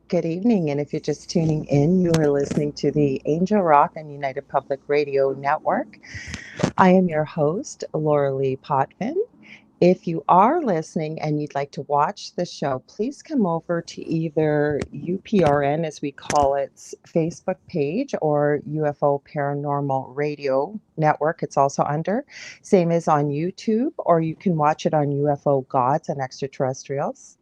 Good evening, and if you're just tuning in, you are listening to the Angel Rock and United Public Radio Network. I am your host, Lorilei Potvin. If you are listening and you'd like to watch the show, please come over to either UPRN, as we call its Facebook page, or UFO Paranormal Radio Network. It's also under. Same as on YouTube, or you can watch it on UFO Gods and Extraterrestrials.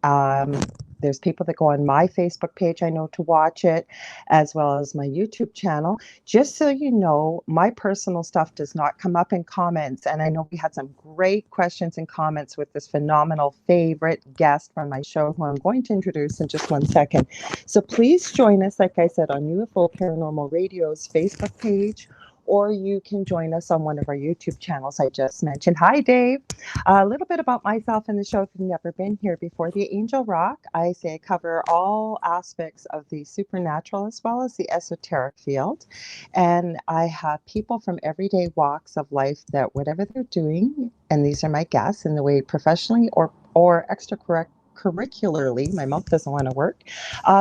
There's people that go on my Facebook page, I know, to watch it, as well as my YouTube channel. Just so you know, my personal stuff does not come up in comments. And I know we had some great questions and comments with this phenomenal favorite guest from my show, who I'm going to introduce in just 1 second. So please join us, like I said, on UFO Paranormal Radio's Facebook page, or you can join us on one of our YouTube channels I just mentioned. Hi, Dave. A little bit about myself in the show if you've never been here before. The Angel Rock, I cover all aspects of the supernatural as well as the esoteric field. And I have people from everyday walks of life that whatever they're doing, and these are my guests, in the way professionally or extracurricularly, my mouth doesn't want to work,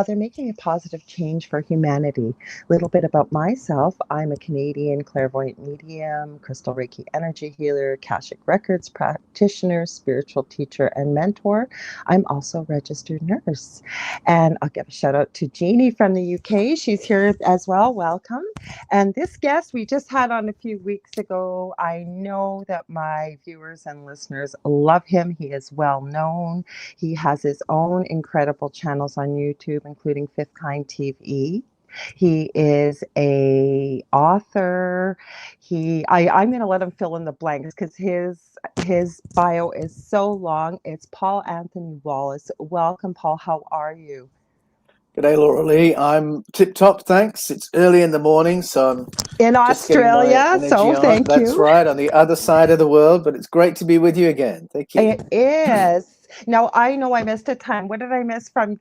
they're making a positive change for humanity. A little bit about myself: I'm a Canadian clairvoyant medium, crystal Reiki energy healer, Akashic Records practitioner, spiritual teacher, and mentor. I'm also a registered nurse. And I'll give a shout out to Jeannie from the UK. She's here as well. Welcome. And this guest we just had on a few weeks ago, I know that my viewers and listeners love him. He is well known. He has his own incredible channels on YouTube, including Fifth Kind TV. He is a author. I'm going to let him fill in the blanks because his bio is so long. It's Paul Anthony Wallis. Welcome, Paul. How are you? G'day, Lorilei. I'm tip-top, thanks. It's early in the morning, so I'm in Australia, so thank you. That's right, on the other side of the world, but it's great to be with you again. Thank you. It is. Now, I know I missed a ton. What did I miss from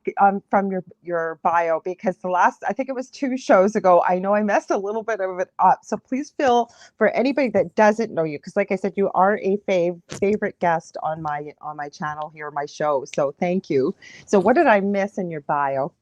your bio? Because I think it was 2 shows ago, I know I messed a little bit of it up. So please feel, for anybody that doesn't know you, because like I said, you are a favorite guest on my channel here, my show. So thank you. So what did I miss in your bio?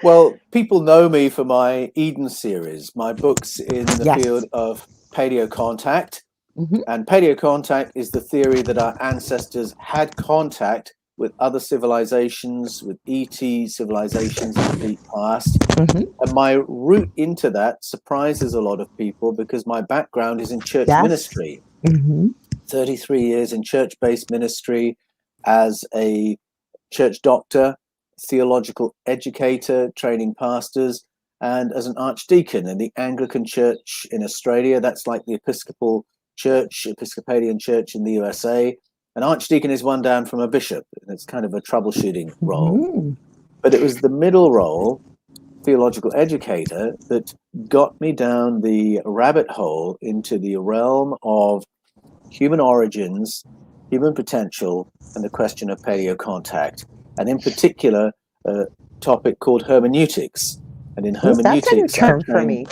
Well, people know me for my Eden series, my books in the field of paleocontact. Mm-hmm. And paleocontact is the theory that our ancestors had contact with other civilizations, with ET civilizations in the deep past. Mm-hmm. And my route into that surprises a lot of people because my background is in church ministry. Mm-hmm. 33 years in church-based ministry as a church doctor, theological educator, training pastors, and as an archdeacon in the Anglican Church in Australia. That's like the Episcopalian Church in the USA. An archdeacon is one down from a bishop, and it's kind of a troubleshooting role. Mm-hmm. But it was the middle role, theological educator, that got me down the rabbit hole into the realm of human origins, human potential, and the question of paleocontact. And in particular, a topic called hermeneutics. And in hermeneutics, that's a new term for me.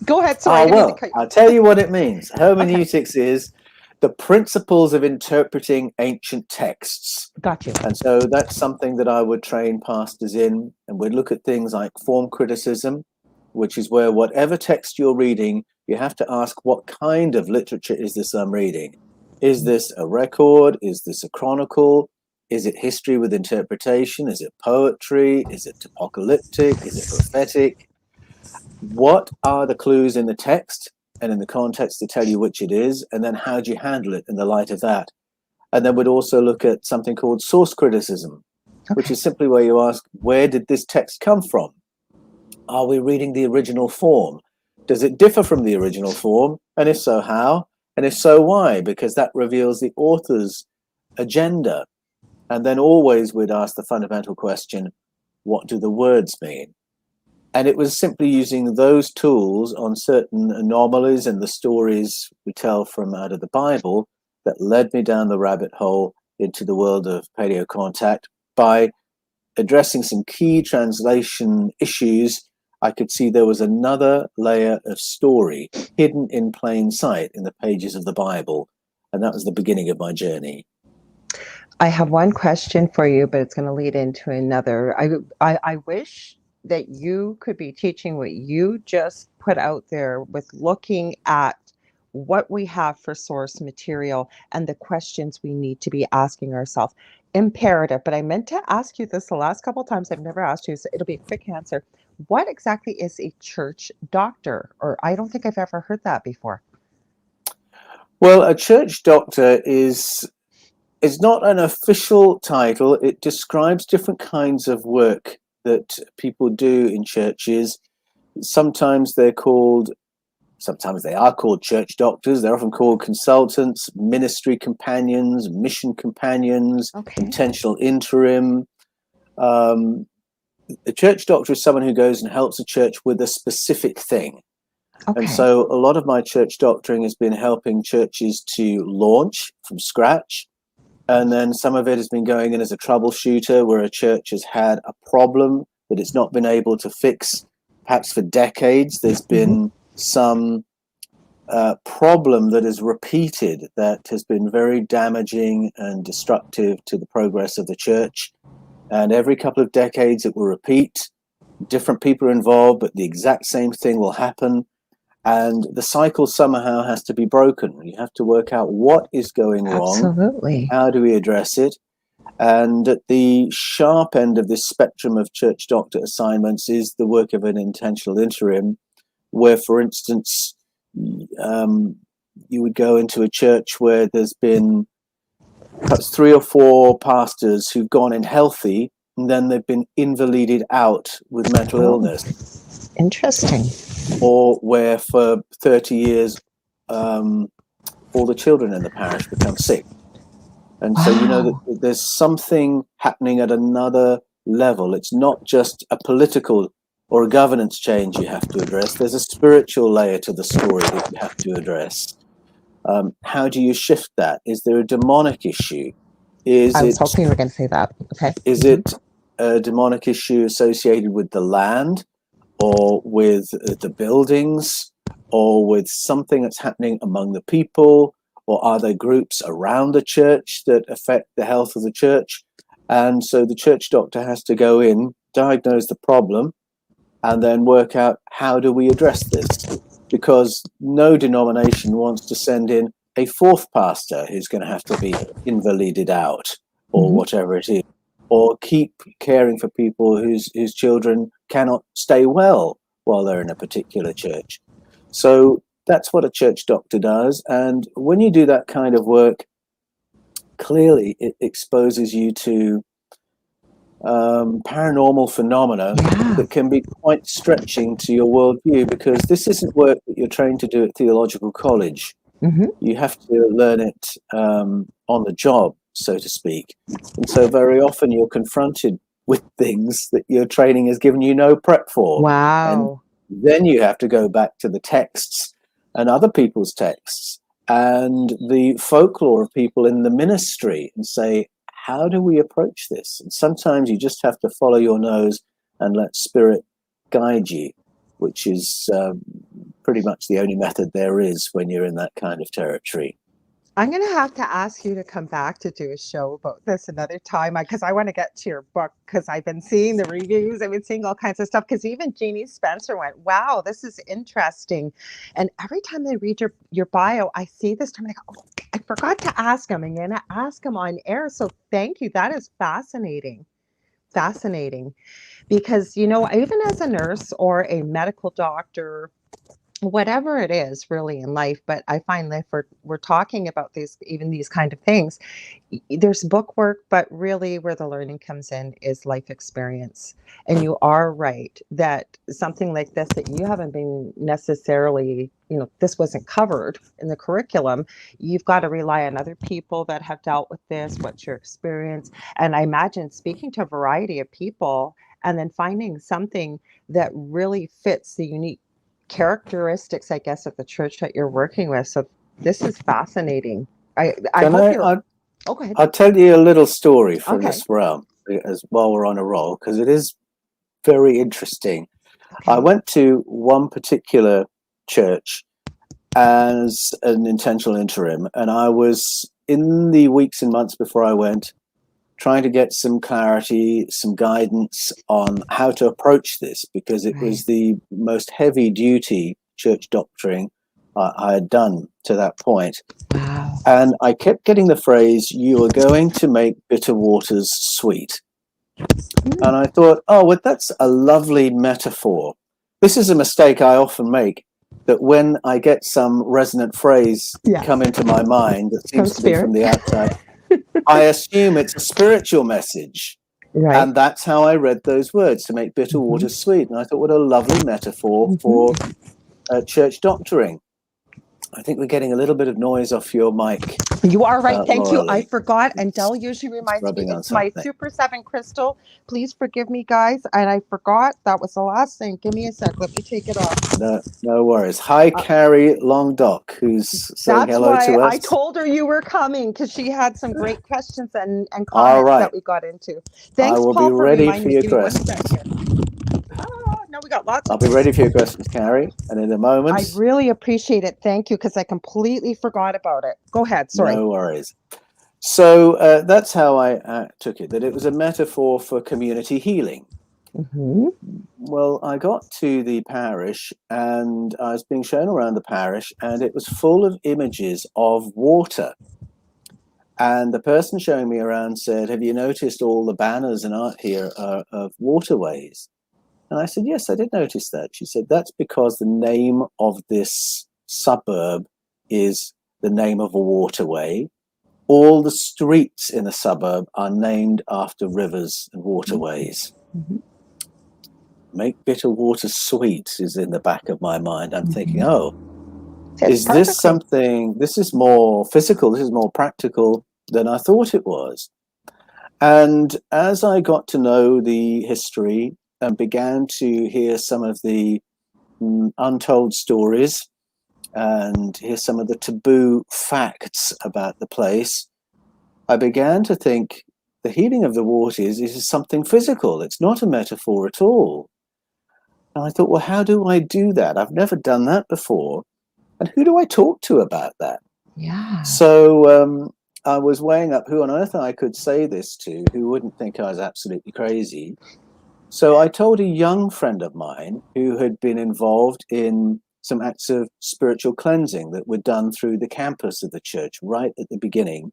Go ahead. Sorry. I'll tell you what it means. Hermeneutics is the principles of interpreting ancient texts. Gotcha. And so that's something that I would train pastors in. And we'd look at things like form criticism, which is where whatever text you're reading, you have to ask, what kind of literature is this I'm reading? Is this a record? Is this a chronicle? Is it history with interpretation? Is it poetry? Is it apocalyptic? Is it prophetic? What are the clues in the text and in the context to tell you which it is? And then how do you handle it in the light of that? And then we'd also look at something called source criticism, which is simply where you ask, where did this text come from? Are we reading the original form? Does it differ from the original form? And if so, how? And if so, why? Because that reveals the author's agenda. And then always we'd ask the fundamental question, what do the words mean? And it was simply using those tools on certain anomalies and the stories we tell from out of the Bible that led me down the rabbit hole into the world of paleocontact. By addressing some key translation issues, I could see there was another layer of story hidden in plain sight in the pages of the Bible. And that was the beginning of my journey. I have one question for you, but it's going to lead into another. I wish that you could be teaching what you just put out there with looking at what we have for source material and the questions we need to be asking ourselves. Imperative, but I meant to ask you this the last couple of times. I've never asked you, so it'll be a quick answer. What exactly is a church doctor? Or I don't think I've ever heard that before. Well, a church doctor is not an official title. It describes different kinds of work that people do in churches. Sometimes they are called church doctors. They're often called consultants, ministry companions, mission companions, Okay. intentional interim. A church doctor is someone who goes and helps a church with a specific thing. Okay. And so a lot of my church doctoring has been helping churches to launch from scratch. And then some of it has been going in as a troubleshooter where a church has had a problem that it's not been able to fix, perhaps for decades. There's been some problem that is repeated that has been very damaging and destructive to the progress of the church. And every couple of decades it will repeat. Different people are involved, but the exact same thing will happen. And the cycle somehow has to be broken. You have to work out what is going wrong. Absolutely. How do we address it? And at the sharp end of this spectrum of church doctor assignments is the work of an intentional interim, where, for instance, you would go into a church where there's been perhaps 3 or 4 pastors who've gone in healthy, and then they've been invalided out with mental illness. Interesting. Or where for 30 years, all the children in the parish become sick. And so you know that there's something happening at another level. It's not just a political or a governance change you have to address. There's a spiritual layer to the story that you have to address. How do you shift that? Is there a demonic issue? I was hoping you were going to say that. Okay. Is it a demonic issue associated with the land or with the buildings or with something that's happening among the people? Or are there groups around the church that affect the health of the church? And so the church doctor has to go in, diagnose the problem, and then work out how do we address this? Because no denomination wants to send in a 4th pastor who's going to have to be invalided out or whatever it is, or keep caring for people whose children cannot stay well while they're in a particular church. So that's what a church doctor does. And when you do that kind of work, clearly it exposes you to paranormal phenomena that can be quite stretching to your worldview, because this isn't work that you're trained to do at theological college. You have to learn it on the job, so to speak. And so very often you're confronted with things that your training has given you no prep for. Wow. And then you have to go back to the texts and other people's texts and the folklore of people in the ministry and say, how do we approach this? And sometimes you just have to follow your nose and let spirit guide you, which is pretty much the only method there is when you're in that kind of territory. I'm going to have to ask you to come back to do a show about this another time, because I want to get to your book, because I've been seeing the reviews. I've been seeing all kinds of stuff, because even Jeannie Spencer went, wow, this is interesting. And every time I read your bio, I see this time, I go, oh, I forgot to ask him. I'm going to ask him on air. So thank you. That is fascinating. Fascinating. Because, even as a nurse or a medical doctor, whatever it is really in life, but I find that if we're talking about these kind of things, there's book work, but really where the learning comes in is life experience. And you are right that something like this, that you haven't been necessarily, this wasn't covered in the curriculum, you've got to rely on other people that have dealt with this. What's your experience? And I imagine speaking to a variety of people and then finding something that really fits the unique characteristics, I guess, of the church that you're working with. So this is fascinating. I hope you're. Oh, go ahead. I'll tell you a little story from this realm as while we're on a roll, because it is very interesting. Okay. I went to one particular church as an intentional interim, and I was in the weeks and months before I went trying to get some clarity, some guidance on how to approach this, because it was the most heavy duty church doctrine I had done to that point. Wow. And I kept getting the phrase, "You are going to make bitter waters sweet." And I thought, oh, well, that's a lovely metaphor. This is a mistake I often make, that when I get some resonant phrase come into my mind that seems to be from the outside, I assume it's a spiritual message. Right. And that's how I read those words, to make bitter waters sweet. And I thought, what a lovely metaphor for church doctrine. I think we're getting a little bit of noise off your mic. You are right. Thank Lorilei. you. I forgot. And Dell usually reminds me, it's my Super 7 crystal. Please forgive me, guys. And I forgot. That was the last thing. Give me a sec. Let me take it off. No worries. Hi, Carrie Longdock, who's saying hello to us. I told her you were coming, because she had some great questions and comments that we got into. Thanks, I will Paul, be for ready reminding for your me. Give me 1 questions. second. No, we got lots. I'll be ready for your questions, Carrie. And in a moment. I really appreciate it. Thank you, because I completely forgot about it. Go ahead. Sorry. No worries. So that's how I took it, that it was a metaphor for community healing. Well, I got to the parish and I was being shown around the parish, and it was full of images of water. And the person showing me around said, "Have you noticed all the banners and art here are of waterways?" And I said, "Yes, I did notice that." She said, "That's because the name of this suburb is the name of a waterway. All the streets in the suburb are named after rivers and waterways." Make bitter water sweet is in the back of my mind. I'm thinking, oh, is this something, this is more physical, this is more practical than I thought it was. And as I got to know the history and began to hear some of the untold stories and hear some of the taboo facts about the place, I began to think the healing of the waters is something physical. It's not a metaphor at all. And I thought, well, how do I do that? I've never done that before. And who do I talk to about that? Yeah. So I was weighing up who on earth I could say this to, who wouldn't think I was absolutely crazy. So I told a young friend of mine who had been involved in some acts of spiritual cleansing that were done through the campus of the church right at the beginning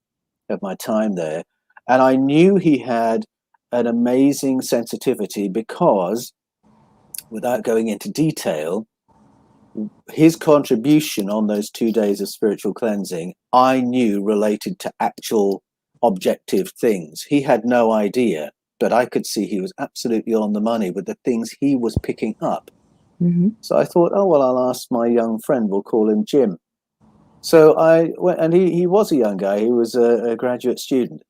of my time there. And I knew he had an amazing sensitivity because, without going into detail, his contribution on those 2 days of spiritual cleansing, I knew related to actual objective things. He had no idea, but I could see he was absolutely on the money with the things he was picking up. So I thought, oh, well, I'll ask my young friend, we'll call him Jim. So I went, and he was a young guy, he was a graduate student.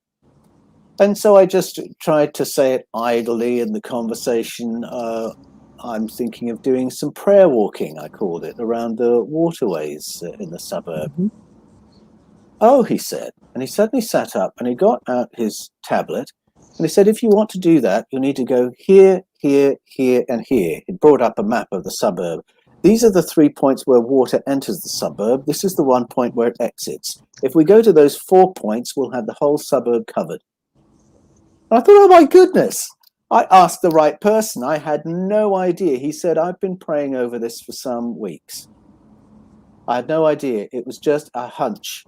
And so I just tried to say it idly in the conversation. I'm thinking of doing some prayer walking, I called it, around the waterways in the suburb. Oh, he said, and he suddenly sat up and he got out his tablet and he said, if you want to do that, you'll need to go here, here, here, and here. It brought up a map of the suburb. These are the 3 points where water enters the suburb. This is the 1 point where it exits. If we go to those 4 points, we'll have the whole suburb covered. And I thought, oh my goodness, I asked the right person. I had no idea. He said, I've been praying over this for some weeks. I had no idea. It was just a hunch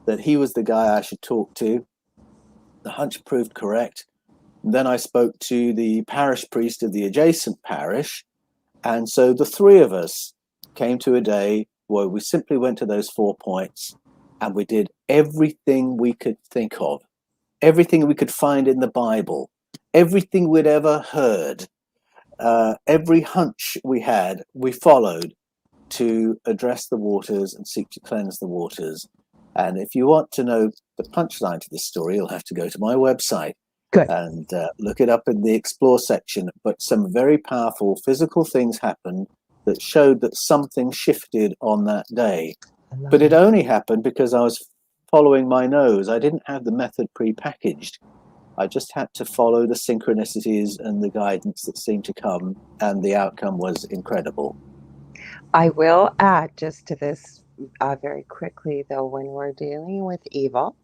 that he was the guy I should talk to. The hunch proved correct. And then I spoke to the parish priest of the adjacent parish. And so the three of us came to a day where we simply went to those 4 points and we did everything we could think of, everything we could find in the Bible, everything we'd ever heard, every hunch we had, we followed to address the waters and seek to cleanse the waters. And if you want to know the punchline to this story, you'll have to go to my website. Good. And look it up in the explore section. But some very powerful physical things happened that showed that something shifted on that day. But it only happened because I was following my nose. I didn't have the method pre-packaged. I just had to follow the synchronicities and the guidance that seemed to come, and the outcome was incredible. I will add just to this very quickly, though, when we're dealing with evil,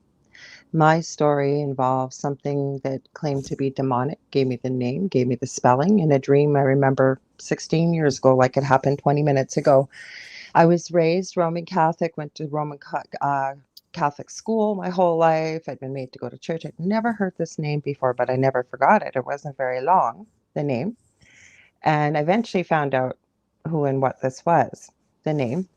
My story involves something that claimed to be demonic, gave me the name, gave me the spelling. In a dream I remember 16 years ago, like it happened 20 minutes ago. I was raised Roman Catholic, went to Catholic school my whole life. I'd been made to go to church. I'd never heard this name before, but I never forgot it. It wasn't very long, the name. And I eventually found out who and what this was, the name.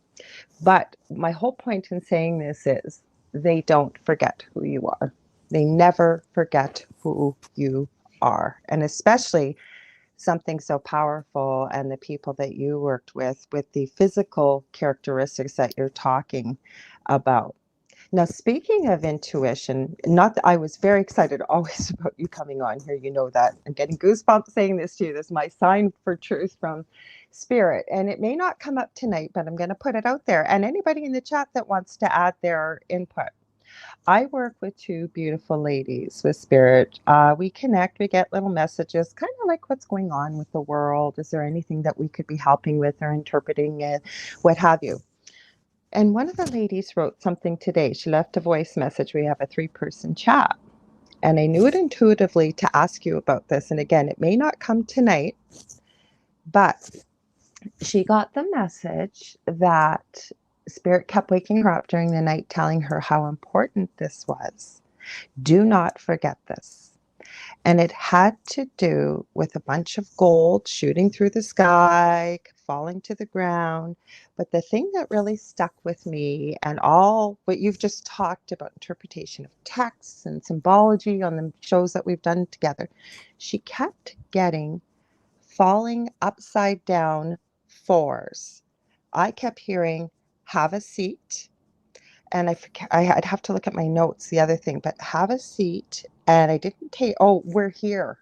But my whole point in saying this is they don't forget who you are. They never forget who you are. And especially something so powerful and the people that you worked with the physical characteristics that you're talking about. Now, speaking of intuition, not that I was very excited always about you coming on here. You know that. I'm getting goosebumps saying this to you. This is my sign for truth from spirit. And it may not come up tonight, but I'm going to put it out there. And anybody in the chat that wants to add their input. I work with two beautiful ladies with spirit. We connect, we get little messages, kind of like what's going on with the world. Is there anything that we could be helping with or interpreting it, what have you? And one of the ladies wrote something today. She left a voice message. We have a 3-person chat. And I knew it intuitively to ask you about this. And again, it may not come tonight, but she got the message that Spirit kept waking her up during the night, telling her how important this was. Do not forget this. And it had to do with a bunch of gold shooting through the sky, falling to the ground. But the thing that really stuck with me, and all what you've just talked about, interpretation of texts and symbology on the shows that we've done together, she kept getting falling upside down fours. I kept hearing, have a seat. And I'd have to look at my notes, the other thing, but have a seat. And I didn't take, oh, we're here.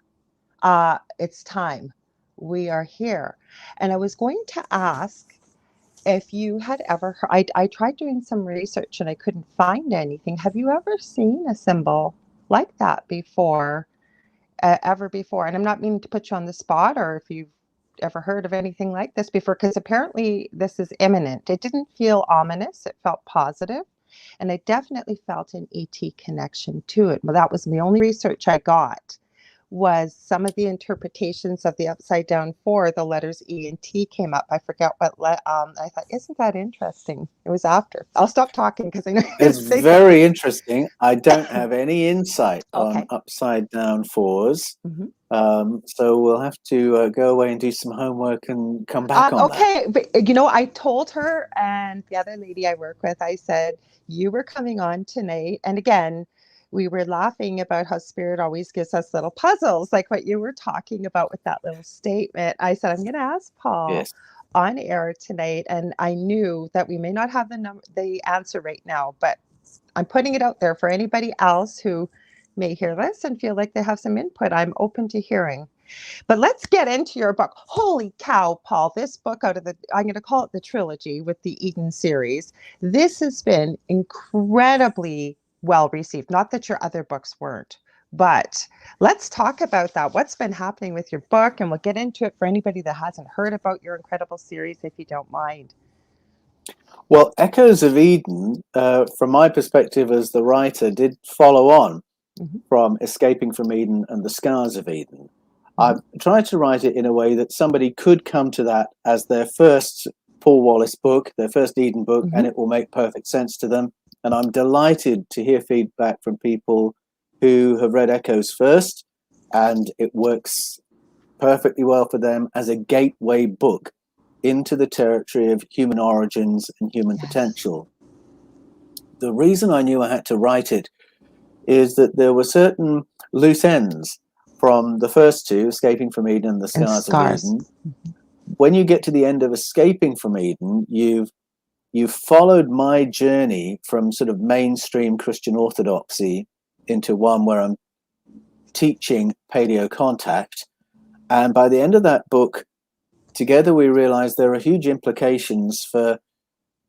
It's time. We are here. And I was going to ask if you had ever heard, I tried doing some research and I couldn't find anything. Have you ever seen a symbol like that before, ever before? And I'm not meaning to put you on the spot, or if you've ever heard of anything like this before, because apparently this is imminent. It didn't feel ominous. It felt positive. And I definitely felt an ET connection to it. Well, that was the only research I got, was some of the interpretations of the upside down four, the letters E and T came up. I forget what, I thought, isn't that interesting? It was after. I'll stop talking because I know you're It's going to say very something. interesting. I don't have any insight on Okay. upside down fours. Mhm. So we'll have to go away and do some homework and come back on that. Okay, but I told her and the other lady I work with, I said, you were coming on tonight. And again, we were laughing about how spirit always gives us little puzzles, like what you were talking about with that little statement. I said, I'm going to ask Paul Yes. on air tonight. And I knew that we may not have the answer right now, but I'm putting it out there for anybody else who may hear this and feel like they have some input. I'm open to hearing. But let's get into your book. Holy cow, Paul, this book out of I'm going to call it the trilogy with the Eden series. This has been incredibly well received. Not that your other books weren't, but let's talk about that. What's been happening with your book? And we'll get into it for anybody that hasn't heard about your incredible series, if you don't mind. Well, Echoes of Eden, from my perspective as the writer, did follow on from Escaping from Eden and The Scars of Eden. I've tried to write it in a way that somebody could come to that as their first Paul Wallis book, their first Eden book, and it will make perfect sense to them. And I'm delighted to hear feedback from people who have read Echoes first, and it works perfectly well for them as a gateway book into the territory of human origins and human potential. The reason I knew I had to write it is that there were certain loose ends from the first two, Escaping from Eden and The Scars of Eden. When you get to the end of Escaping from Eden, you've followed my journey from sort of mainstream Christian orthodoxy into one where I'm teaching paleo contact. And by the end of that book, together we realized there are huge implications for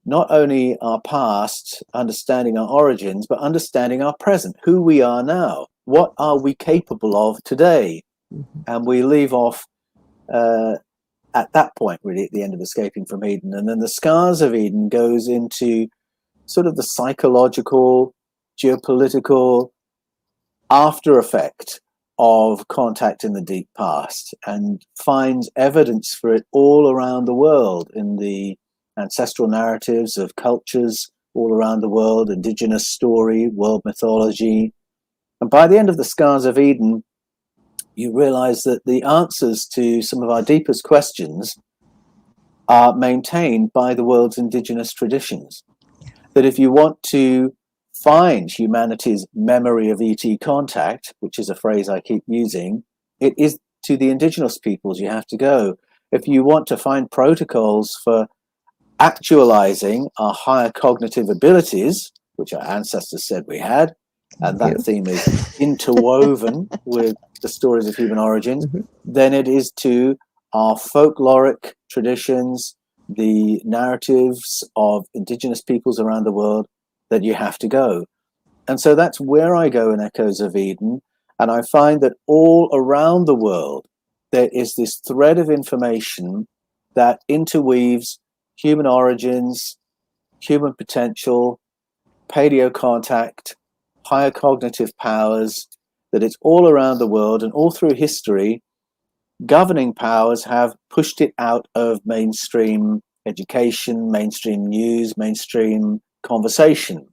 not only our past, understanding our origins, but understanding our present, who we are now. What are we capable of today? And we leave off at that point, really, at the end of Escaping from Eden. And then The Scars of Eden goes into sort of the psychological, geopolitical, after effect of contact in the deep past, and finds evidence for it all around the world in the ancestral narratives of cultures all around the world, indigenous story, world mythology. And by the end of the Scars of Eden, you realize that the answers to some of our deepest questions are maintained by the world's indigenous traditions. That if you want to find humanity's memory of ET contact, which is a phrase I keep using, it is to the indigenous peoples you have to go. If you want to find protocols for actualizing our higher cognitive abilities, which our ancestors said we had, and that theme is interwoven with the stories of human origins, then it is to our folkloric traditions, the narratives of indigenous peoples around the world that you have to go. And so that's where I go in Echoes of Eden. And I find that all around the world, there is this thread of information that interweaves human origins, human potential, paleo contact, higher cognitive powers, that it's all around the world, and all through history, governing powers have pushed it out of mainstream education, mainstream news, mainstream conversation.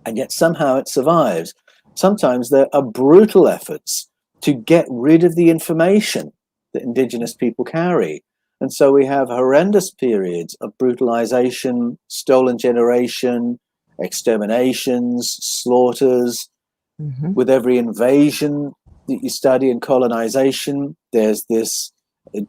And yet somehow it survives. Sometimes there are brutal efforts to get rid of the information that indigenous people carry. And so we have horrendous periods of brutalization, stolen generation, exterminations, slaughters. With every invasion that you study in colonization, there's this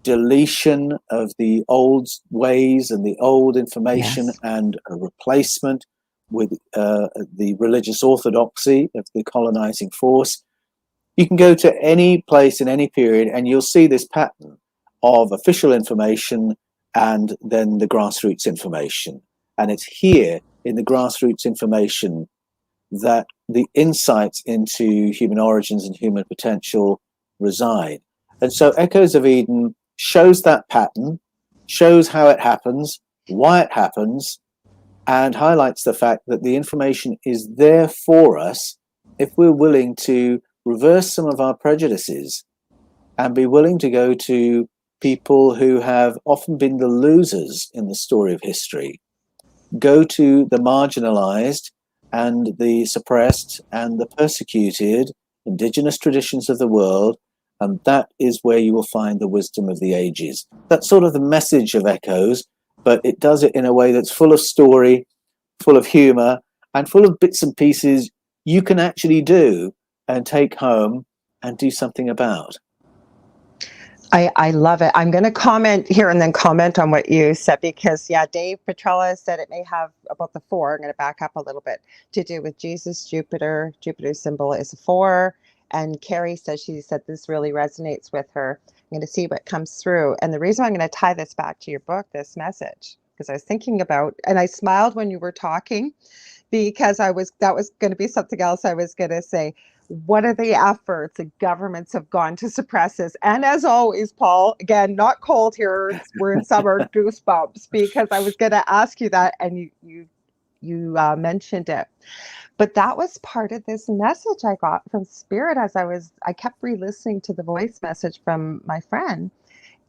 deletion of the old ways and the old information, and a replacement with the religious orthodoxy of the colonizing force. You can go to any place in any period and you'll see this pattern of official information and then the grassroots information. And it's here in the grassroots information that the insights into human origins and human potential reside. And so Echoes of Eden shows that pattern, shows how it happens, why it happens, and highlights the fact that the information is there for us if we're willing to reverse some of our prejudices and be willing to go to people who have often been the losers in the story of history, go to the marginalized and the suppressed and the persecuted indigenous traditions of the world, and that is where you will find the wisdom of the ages. That's sort of the message of Echoes, but it does it in a way that's full of story, full of humor, and full of bits and pieces you can actually do and take home and do something about. I love it. I'm going to comment here and then comment on what you said, because Dave Petrella said it may have about the 4. I'm going to back up a little bit, to do with Jesus, Jupiter. Jupiter's symbol is a 4. And Carrie says, she said this really resonates with her. I'm going to see what comes through. And the reason I'm going to tie this back to your book, this message, because I was thinking about, and I smiled when you were talking, because that was going to be something else I was going to say. What are the efforts that governments have gone to suppress this? And as always, Paul, again, not cold here. We're in summer, goosebumps, because I was going to ask you that, and you mentioned it. But that was part of this message I got from Spirit as I kept re-listening to the voice message from my friend,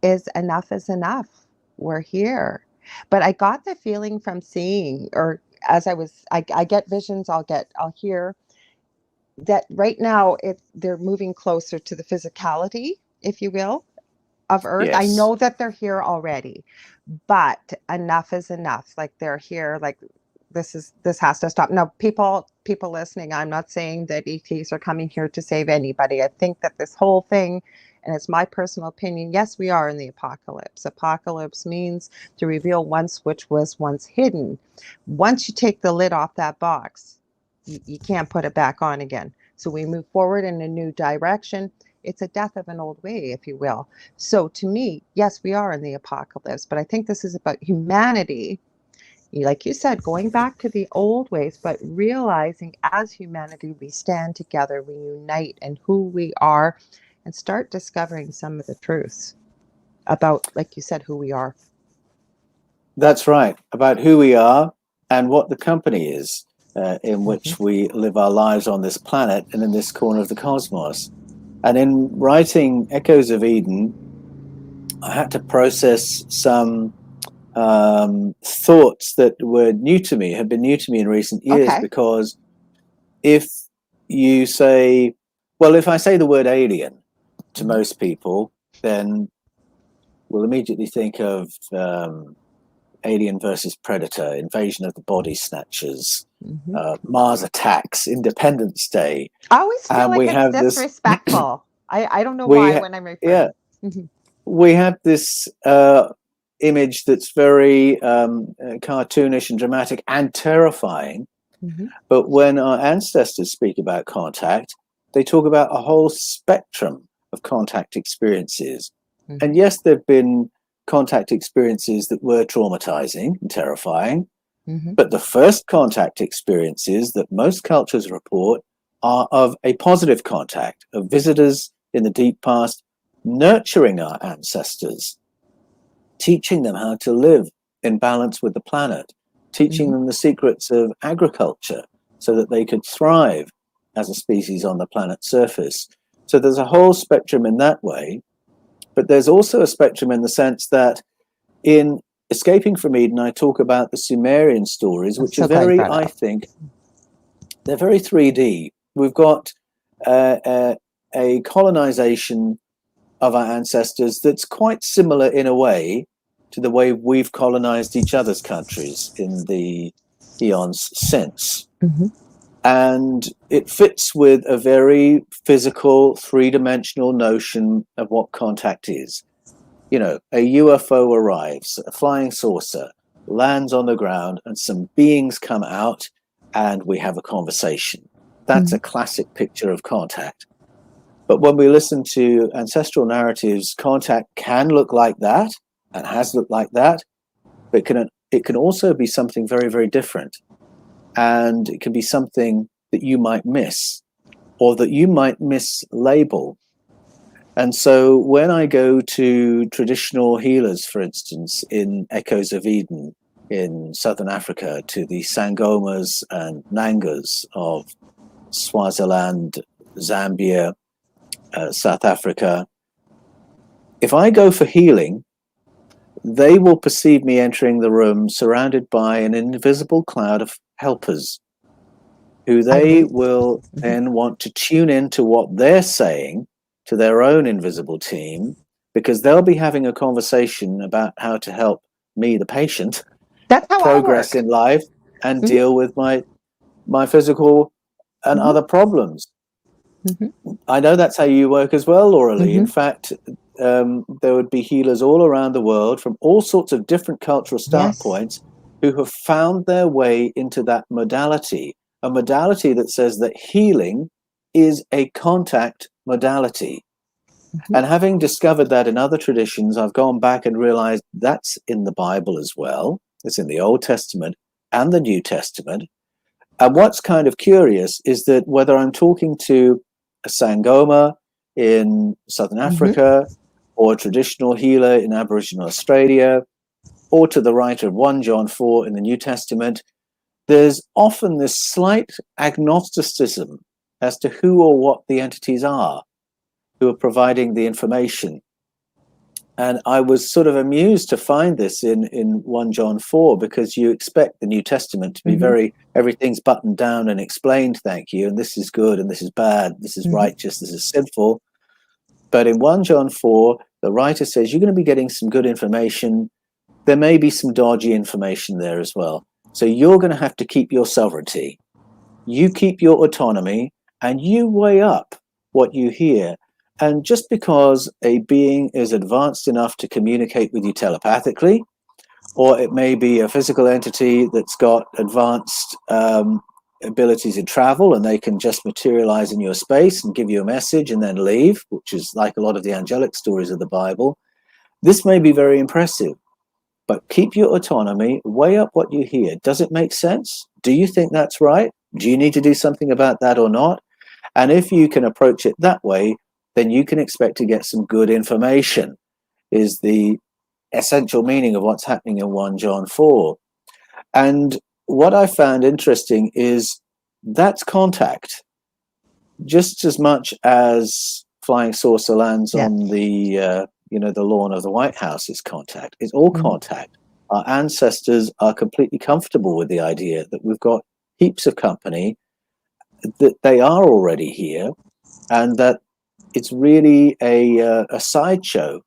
is enough is enough. We're here. But I got the feeling from seeing, or as I get visions, I'll hear that right now they're moving closer to the physicality, if you will, of Earth. Yes. I know that they're here already, but enough is enough. Like, they're here. Like, this has to stop. Now, people listening, I'm not saying that ETs are coming here to save anybody. I think that this whole thing, and it's my personal opinion, yes, we are in the apocalypse. Apocalypse means to reveal once which was once hidden. Once you take the lid off that box, you can't put it back on again. So we move forward in a new direction. It's a death of an old way, if you will. So to me, yes, we are in the apocalypse, but I think this is about humanity, like you said, going back to the old ways, but realizing as humanity, we stand together, we unite in who we are, and start discovering some of the truths about, like you said, who we are. That's right, about who we are and what the company is. in which we live our lives on this planet and in this corner of the cosmos. And in writing Echoes of Eden, I had to process some thoughts that were new to me, have been new to me in recent years, because if you say, well, if I say the word alien to most people, then we'll immediately think of Alien versus Predator, Invasion of the Body Snatchers, Mars Attacks, Independence Day. I always feel And like we it's have this disrespectful. I don't know why when I'm referring. We have this image that's very cartoonish and dramatic and terrifying. But when our ancestors speak about contact, they talk about a whole spectrum of contact experiences. And yes, there have been contact experiences that were traumatizing and terrifying. But the first contact experiences that most cultures report are of a positive contact, of visitors in the deep past nurturing our ancestors, teaching them how to live in balance with the planet, teaching them the secrets of agriculture so that they could thrive as a species on the planet's surface. So there's a whole spectrum in that way. But there's also a spectrum in the sense that in Escaping from Eden, I talk about the Sumerian stories, which are very, I think, they're very 3D. We've got a colonization of our ancestors that's quite similar in a way to the way we've colonized each other's countries in the eons since. And it fits with a very physical, three-dimensional notion of what contact is. You know, a UFO arrives, a flying saucer lands on the ground, and some beings come out, and we have a conversation. That's a classic picture of contact. But when we listen to ancestral narratives, contact can look like that and has looked like that, but it can also be something very, very different. And it can be something that you might miss or that you might mislabel. And so when I go to traditional healers, for instance, in Echoes of Eden in Southern Africa, to the Sangomas and Nangas of Swaziland, Zambia, South Africa, if I go for healing, they will perceive me entering the room surrounded by an invisible cloud of helpers who they will then want to tune into what they're saying to their own invisible team, because they'll be having a conversation about how to help me, the patient, progress in life and deal with my physical and other problems. I know that's how you work as well, Lorilei. In fact, there would be healers all around the world from all sorts of different cultural start points who have found their way into that modality, a modality that says that healing is a contact modality. And having discovered that in other traditions, I've gone back and realized that's in the Bible as well. It's in the Old Testament and the New Testament. And what's kind of curious is that whether I'm talking to a Sangoma in Southern Africa or a traditional healer in Aboriginal Australia, or to the writer of 1 John 4 in the New Testament, there's often this slight agnosticism as to who or what the entities are who are providing the information. And I was sort of amused to find this in 1 John 4, because you expect the New Testament to be very, everything's buttoned down and explained, thank you, and this is good and this is bad, this is righteous, this is sinful. But in 1 John 4, the writer says you're going to be getting some good information. There may be some dodgy information there as well. So you're going to have to keep your sovereignty. You keep your autonomy and you weigh up what you hear. And just because a being is advanced enough to communicate with you telepathically, or it may be a physical entity that's got advanced abilities in travel and they can just materialize in your space and give you a message and then leave, which is like a lot of the angelic stories of the Bible, this may be very impressive. But keep your autonomy, weigh up what you hear. Does it make sense? Do you think that's right? Do you need to do something about that or not? And if you can approach it that way, then you can expect to get some good information, is the essential meaning of what's happening in 1 John 4. And what I found interesting is that's contact just as much as flying saucer lands Yeah. on the the lawn of the White House is contact. It's all contact. Our ancestors are completely comfortable with the idea that we've got heaps of company, that they are already here, and that it's really a sideshow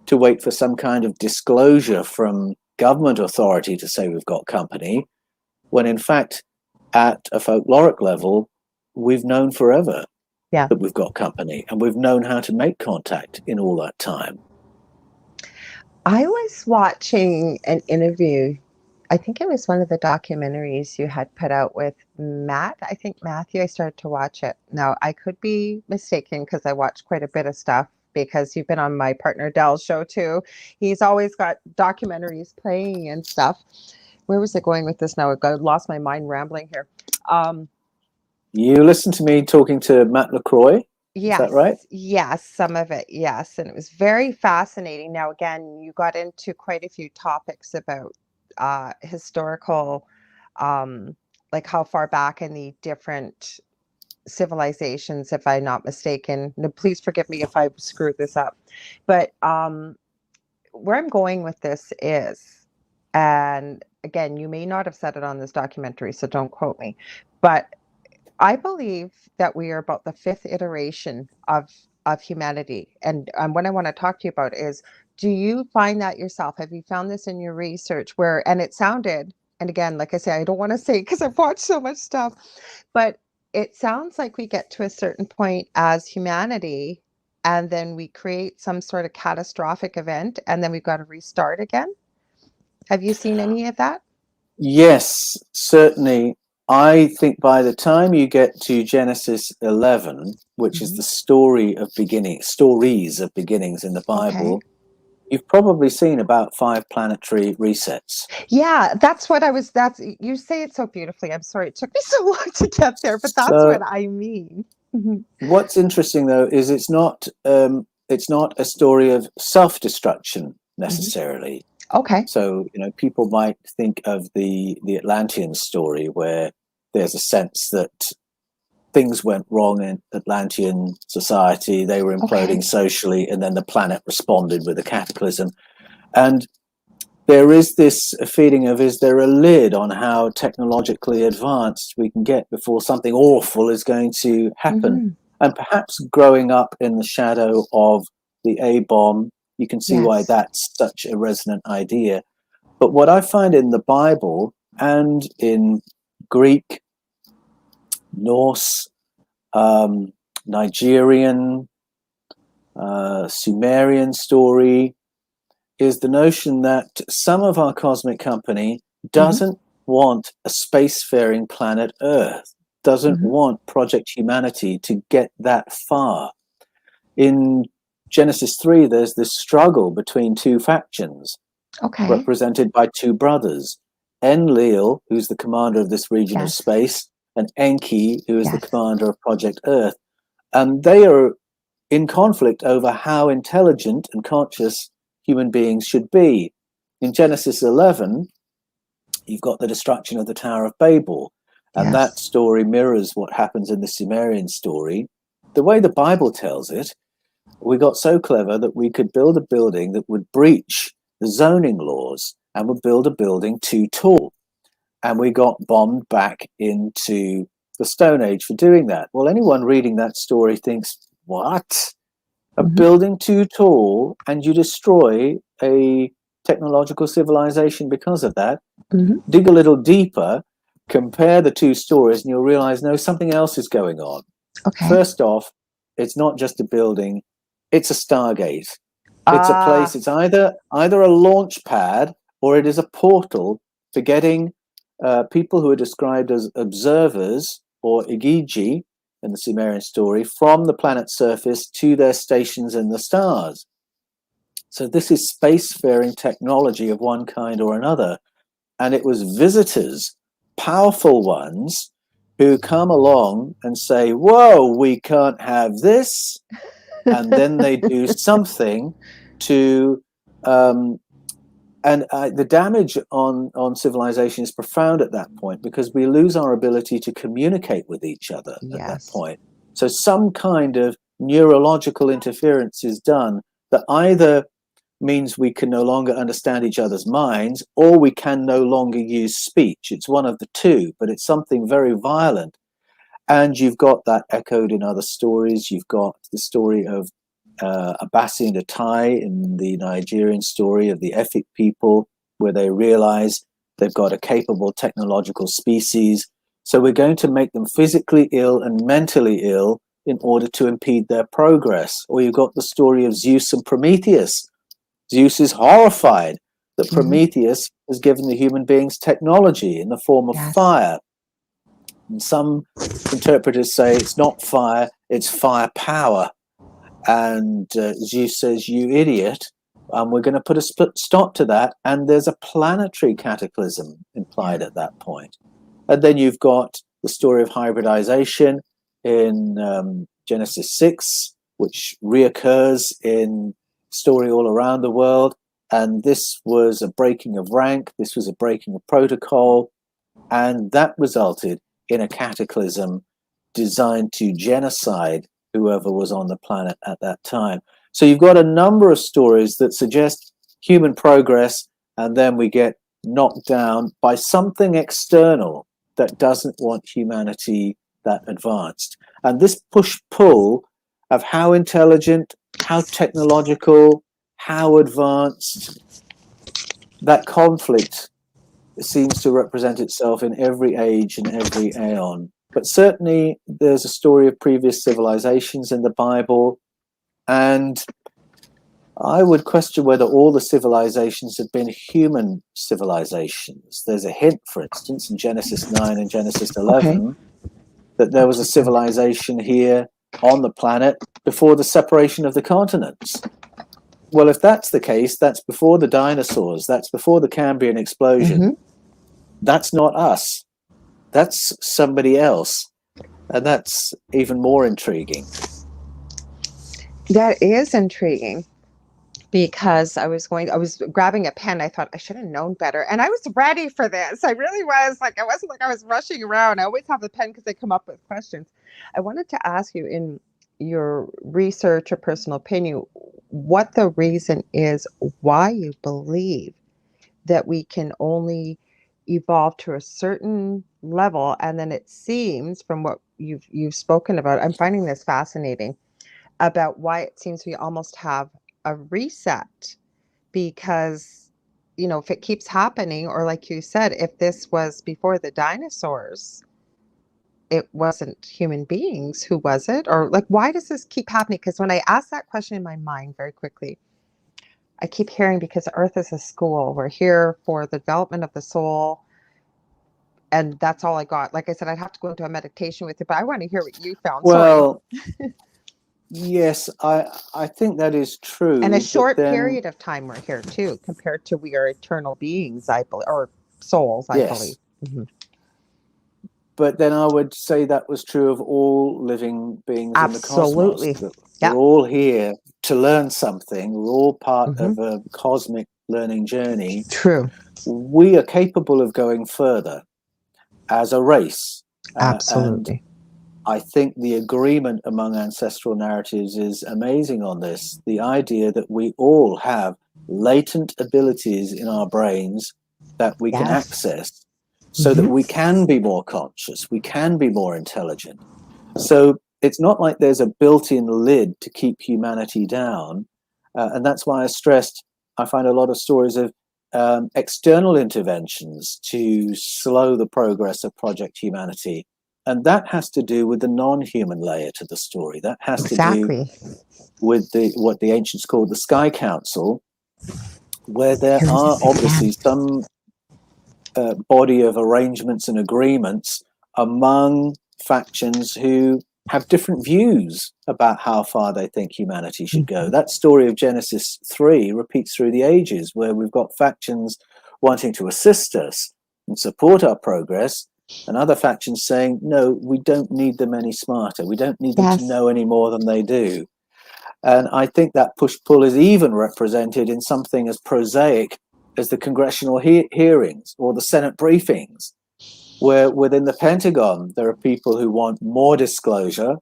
to wait for some kind of disclosure from government authority to say we've got company, when in fact, at a folkloric level, we've known forever that we've got company, and we've known how to make contact in all that time. I was watching an interview. I think it was one of the documentaries you had put out with Matt. I think Matthew, I started to watch it. Now, I could be mistaken because I watch quite a bit of stuff because you've been on my partner Dell's show too. He's always got documentaries playing and stuff. Where was I going with this now? I lost my mind rambling here. You listened to me talking to Matt LaCroix. Is that right? Yes, some of it, yes. And it was very fascinating. Now, again, you got into quite a few topics about historical, like how far back in the different civilizations, if I'm not mistaken. Now, please forgive me if I screwed this up. But where I'm going with this is, and again, you may not have said it on this documentary, so don't quote me, but I believe that we are about the fifth iteration of humanity. And what I want to talk to you about is, do you find that yourself? Have you found this in your research where, and it sounded, and again, like I say, I don't want to say because I've watched so much stuff, but it sounds like we get to a certain point as humanity and then we create some sort of catastrophic event and then we've got to restart again. Have you seen any of that? Yes, certainly. I think by the time you get to Genesis 11, which is the stories of beginnings in the Bible, you've probably seen about 5 planetary resets. Yeah, that's what I was. That's you say it so beautifully. I'm sorry it took me so long to get there, but that's So what I mean. what's interesting though is it's not a story of self-destruction necessarily. Okay. So, people might think of the Atlantean story where there's a sense that things went wrong in Atlantean society. They were imploding socially, and then the planet responded with a cataclysm. And there is this feeling of, is there a lid on how technologically advanced we can get before something awful is going to happen? And perhaps growing up in the shadow of the A-bomb, you can see why that's such a resonant idea. But what I find in the Bible and in Greek, Norse, Nigerian, Sumerian story is the notion that some of our cosmic company doesn't want a spacefaring planet Earth, doesn't want Project Humanity to get that far. In Genesis 3, there's this struggle between two factions, represented by two brothers, Enlil, who's the commander of this region of space, and Enki, who is the commander of Project Earth. And they are in conflict over how intelligent and conscious human beings should be. In Genesis 11, you've got the destruction of the Tower of Babel, and that story mirrors what happens in the Sumerian story. The way the Bible tells it, we got so clever that we could build a building that would breach the zoning laws and would build a building too tall. And we got bombed back into the Stone Age for doing that. Well, anyone reading that story thinks, what? A building too tall, and you destroy a technological civilization because of that? Dig a little deeper, compare the two stories, and you'll realize, no, something else is going on. First off, it's not just a building, it's a Stargate. It's a place, it's either a launch pad or it is a portal for getting people who are described as observers, or Igigi in the Sumerian story, from the planet's surface to their stations in the stars. So this is spacefaring technology of one kind or another. And it was visitors, powerful ones, who come along and say, whoa, we can't have this. And then they do something to And the damage on civilization is profound at that point, because we lose our ability to communicate with each other at that Yes. point. So some kind of neurological interference is done that either means we can no longer understand each other's minds, or we can no longer use speech. It's one of the two, but it's something very violent. And you've got that echoed in other stories. You've got the story of Abasi and Atai in the Nigerian story of the Efik people, where they realize they've got a capable technological species. So we're going to make them physically ill and mentally ill in order to impede their progress. Or you've got the story of Zeus and Prometheus. Zeus is horrified that Prometheus has given the human beings technology in the form of fire. And some interpreters say it's not fire, it's firepower. And Zeus says, "You idiot, we're going to put a stop to that." And there's a planetary cataclysm implied at that point. And then you've got the story of hybridization in Genesis 6, which reoccurs in story all around the world. And this was a breaking of rank, this was a breaking of protocol, and that resulted in a cataclysm designed to genocide whoever was on the planet at that time. So you've got a number of stories that suggest human progress, and then we get knocked down by something external that doesn't want humanity that advanced. And this push-pull of how intelligent, how technological, how advanced, that conflict seems to represent itself in every age and every aeon. But certainly there's a story of previous civilizations in the Bible, and I would question whether all the civilizations have been human civilizations. There's a hint, for instance, in Genesis 9 and Genesis 11, that there was a civilization here on the planet before the separation of the continents. Well, if that's the case, that's before the dinosaurs, that's before the Cambrian explosion. That's not us. That's somebody else. And that's even more intriguing. That is intriguing, because I was grabbing a pen. I thought I should have known better. And I was ready for this. I really was. Like, it wasn't like I was rushing around. I always have the pen because I come up with questions. I wanted to ask you, in your research or personal opinion, what the reason is why you believe that we can only evolve to a certain level, and then it seems, from what you've spoken about, I'm finding this fascinating, about why it seems we almost have a reset, because if it keeps happening, or like you said, if this was before the dinosaurs, it wasn't human beings, who was it? Or, like, why does this keep happening? Because when I ask that question in my mind very quickly, I keep hearing, because Earth is a school. We're here for the development of the soul. And that's all I got. Like I said, I'd have to go into a meditation with you, but I want to hear what you found. Well, yes, I think that is true. And a short period of time we're here too, compared to we are eternal beings, I believe, or souls, I believe. Mm-hmm. But then I would say that was true of all living beings in the cosmos. We're all here to learn something. We're all part of a cosmic learning journey. True. We are capable of going further as a race. Absolutely. And I think the agreement among ancestral narratives is amazing on this. The idea that we all have latent abilities in our brains that we can access, so that we can be more conscious, we can be more intelligent. So it's not like there's a built-in lid to keep humanity down. And that's why I stressed, I find a lot of stories of external interventions to slow the progress of Project Humanity. And that has to do with the non-human layer to the story. That has to do with what the ancients called the Sky Council, where there are obviously some body of arrangements and agreements among factions who have different views about how far they think humanity should go. That story of Genesis 3 repeats through the ages, where we've got factions wanting to assist us and support our progress, and other factions saying, no, we don't need them any smarter. We don't need them to know any more than they do. And I think that push-pull is even represented in something as prosaic as the congressional hearings or the Senate briefings, where within the Pentagon, there are people who want more disclosure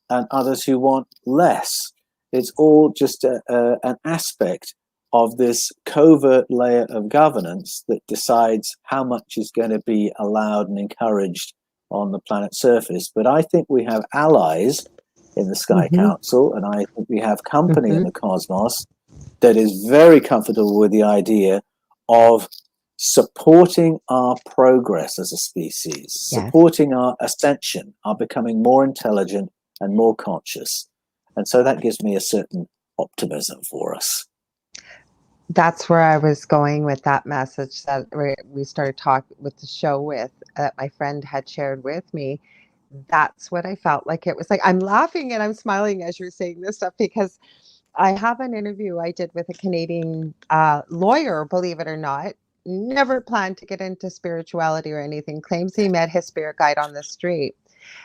and others who want less. It's all just an aspect of this covert layer of governance that decides how much is going to be allowed and encouraged on the planet's surface. But I think we have allies in the Sky Council, and I think we have company in the cosmos that is very comfortable with the idea of supporting our progress as a species, supporting our ascension, our becoming more intelligent and more conscious. And so that gives me a certain optimism for us. That's where I was going with that message that we started talking with the show with, that my friend had shared with me. That's what I felt like. It was like, I'm laughing and I'm smiling as you're saying this stuff, because I have an interview I did with a Canadian lawyer, believe it or not, never planned to get into spirituality or anything, claims he met his spirit guide on the street.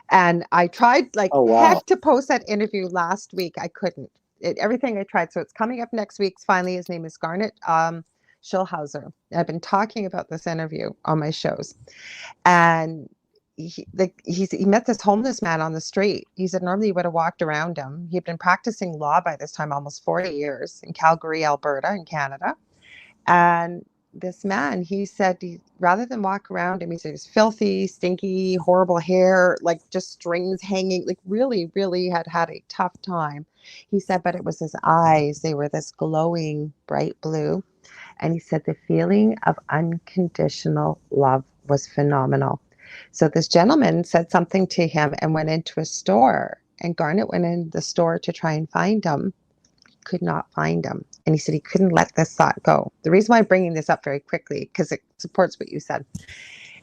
And I tried like heck to post that interview last week. I couldn't. Everything I tried. So it's coming up next week. Finally, his name is Garnet Schilhauser. I've been talking about this interview on my shows. And he met this homeless man on the street. He said normally he would have walked around him. He'd been practicing law by this time almost 40 years in Calgary, Alberta, in Canada. And this man, he said, rather than walk around him, he said he was filthy, stinky, horrible hair, like just strings hanging, like really, really had a tough time. He said, but it was his eyes. They were this glowing bright blue. And he said the feeling of unconditional love was phenomenal. So this gentleman said something to him and went into a store, and Garnet went in the store to try and find him. Could not find him. And he said he couldn't let this thought go. The reason why I'm bringing this up very quickly, because it supports what you said.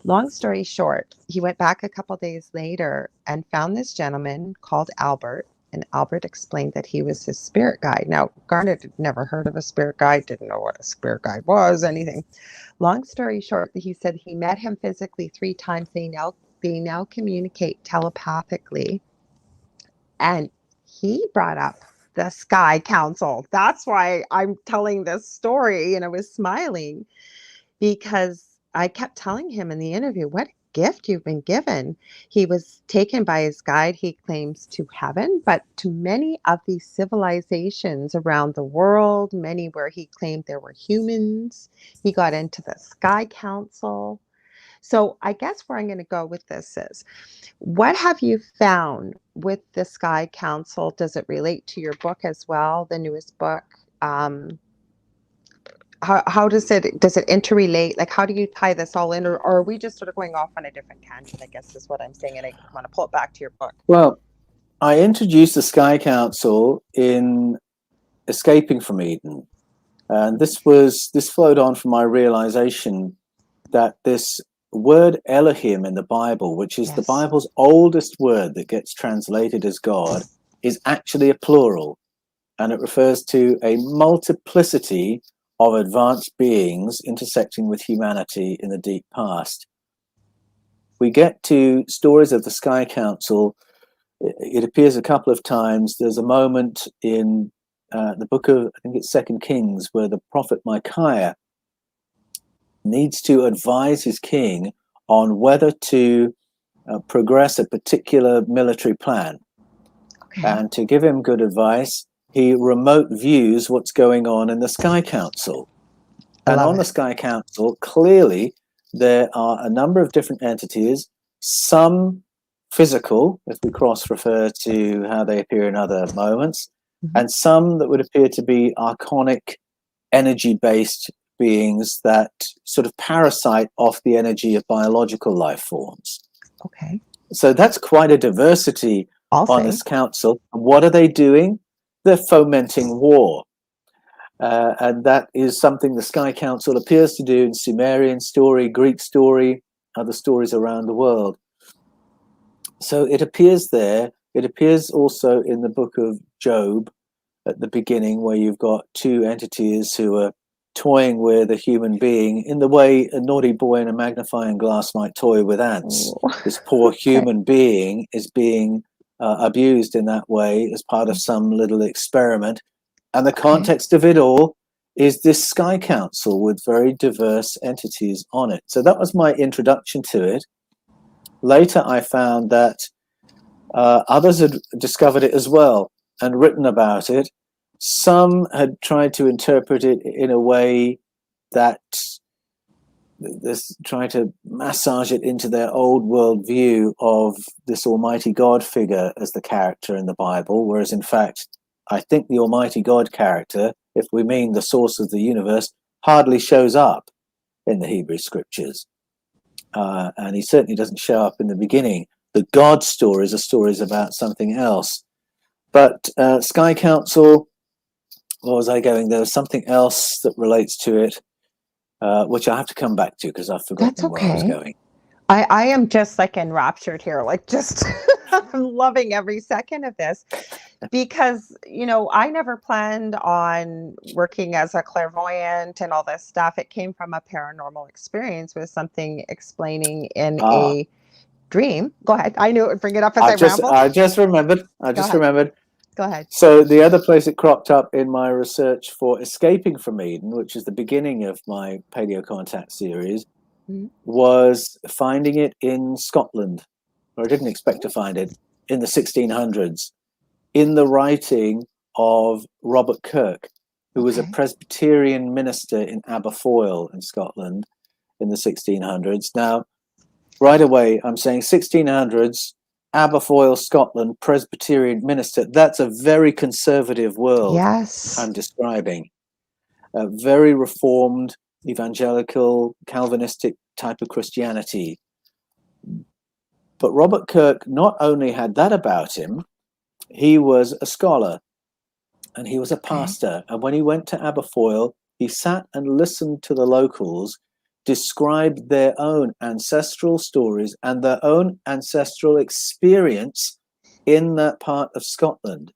Long story short, he went back a couple days later and found this gentleman called Albert. And Albert explained that he was his spirit guide. Now, Garnet had never heard of a spirit guide, didn't know what a spirit guide was, anything. Long story short, he said he met him physically 3 times. They now communicate telepathically. And he brought up the Sky Council. That's why I'm telling this story. And I was smiling because I kept telling him in the interview, what gift you've been given. He was taken by his guide, he claims, to heaven, but to many of these civilizations around the world, many where he claimed there were humans. He got into the Sky Council. So I guess where I'm going to go with this is, what have you found with the Sky Council? Does it relate to your book as well, the newest book? How does it interrelate? Like, how do you tie this all in? Or are we just sort of going off on a different tangent, I guess is what I'm saying. And I want to pull it back to your book. Well, I introduced the Sky Council in Escaping from Eden. And this flowed on from my realization that this word Elohim in the Bible, which is the Bible's oldest word that gets translated as God, is actually a plural, and it refers to a multiplicity of advanced beings intersecting with humanity in the deep past. We get to stories of the Sky Council. It appears a couple of times. There's a moment in the book of, I think it's 2 Kings, where the prophet Micaiah needs to advise his king on whether to progress a particular military plan. And to give him good advice, he remote views what's going on in the Sky Council. And on the Sky Council, clearly, there are a number of different entities, some physical, if we cross-refer to how they appear in other moments, and some that would appear to be archonic, energy-based beings that sort of parasite off the energy of biological life forms. Okay. So that's quite a diversity on this council. What are they doing? They're fomenting war. And that is something the Sky Council appears to do in Sumerian story, Greek story, other stories around the world. So it appears there. It appears also in the book of Job at the beginning, where you've got 2 entities who are toying with a human being in the way a naughty boy in a magnifying glass might toy with ants. This poor human being is being abused in that way as part of some little experiment. And the context of it all is this Sky Council with very diverse entities on it. So that was my introduction to it. Later, I found that others had discovered it as well and written about it. Some had tried to interpret it in a way that trying to massage it into their old world view of this Almighty God figure as the character in the Bible, whereas in fact, I think the Almighty God character, if we mean the source of the universe, hardly shows up in the Hebrew scriptures. And he certainly doesn't show up in the beginning. The God stories are stories about something else. But Sky Council, where was I going? There was something else that relates to it, which I have to come back to because I've forgotten That's where I was okay. going. I am just like enraptured here, like just I'm loving every second of this because, I never planned on working as a clairvoyant and all this stuff. It came from a paranormal experience with something explaining in Ah, a dream. Go ahead. I knew it would bring it up as I rambled. I just remembered. Go ahead. Go ahead. So the other place it cropped up in my research for Escaping from Eden, which is the beginning of my Paleo Contact series, was finding it in Scotland, or I didn't expect to find it, in the 1600s, in the writing of Robert Kirk, who was a Presbyterian minister in Aberfoyle in Scotland in the 1600s. Now, right away, I'm saying 1600s, Aberfoyle, Scotland, Presbyterian minister. That's a very conservative world I'm describing. A very reformed, evangelical, Calvinistic type of Christianity. But Robert Kirk not only had that about him, he was a scholar and he was a pastor. And when he went to Aberfoyle, he sat and listened to the locals describe their own ancestral stories and their own ancestral experience in that part of Scotland.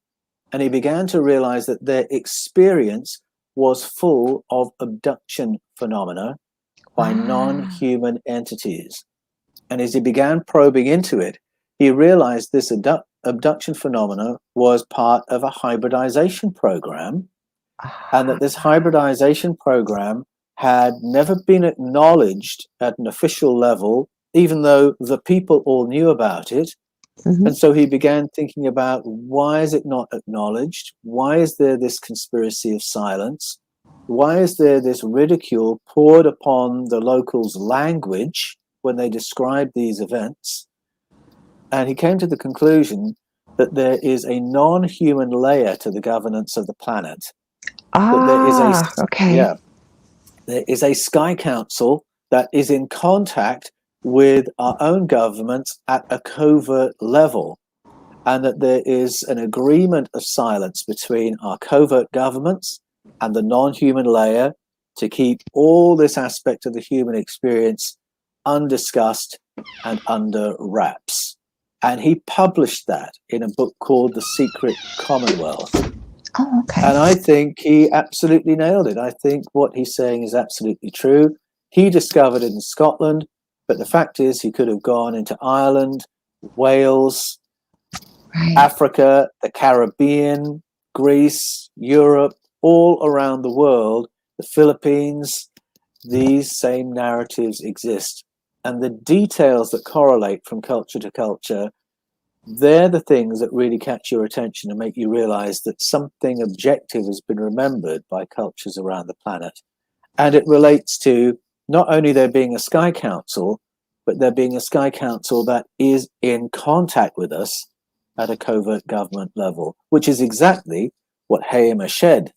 And he began to realize that their experience was full of abduction phenomena by non-human entities. And as he began probing into it, he realized this abduction phenomena was part of a hybridization program, and that this hybridization program had never been acknowledged at an official level, even though the people all knew about it. And so he began thinking about, why is it not acknowledged? Why is there this conspiracy of silence? Why is there this ridicule poured upon the locals' language when they describe these events? And he came to the conclusion that there is a non-human layer to the governance of the planet. That there is a Sky Council that is in contact with our own governments at a covert level, and that there is an agreement of silence between our covert governments and the non-human layer to keep all this aspect of the human experience undiscussed and under wraps. And he published that in a book called The Secret Commonwealth. And I think he absolutely nailed it. I think what he's saying is absolutely true. He discovered it in Scotland, but the fact is he could have gone into Ireland, Wales, Africa, the Caribbean, Greece, Europe, all around the world, the Philippines. These same narratives exist. And the details that correlate from culture to culture, they're the things that really catch your attention and make you realize that something objective has been remembered by cultures around the planet. And it relates to not only there being a Sky Council, but there being a Sky Council that is in contact with us at a covert government level, which is exactly what Hayam Ashed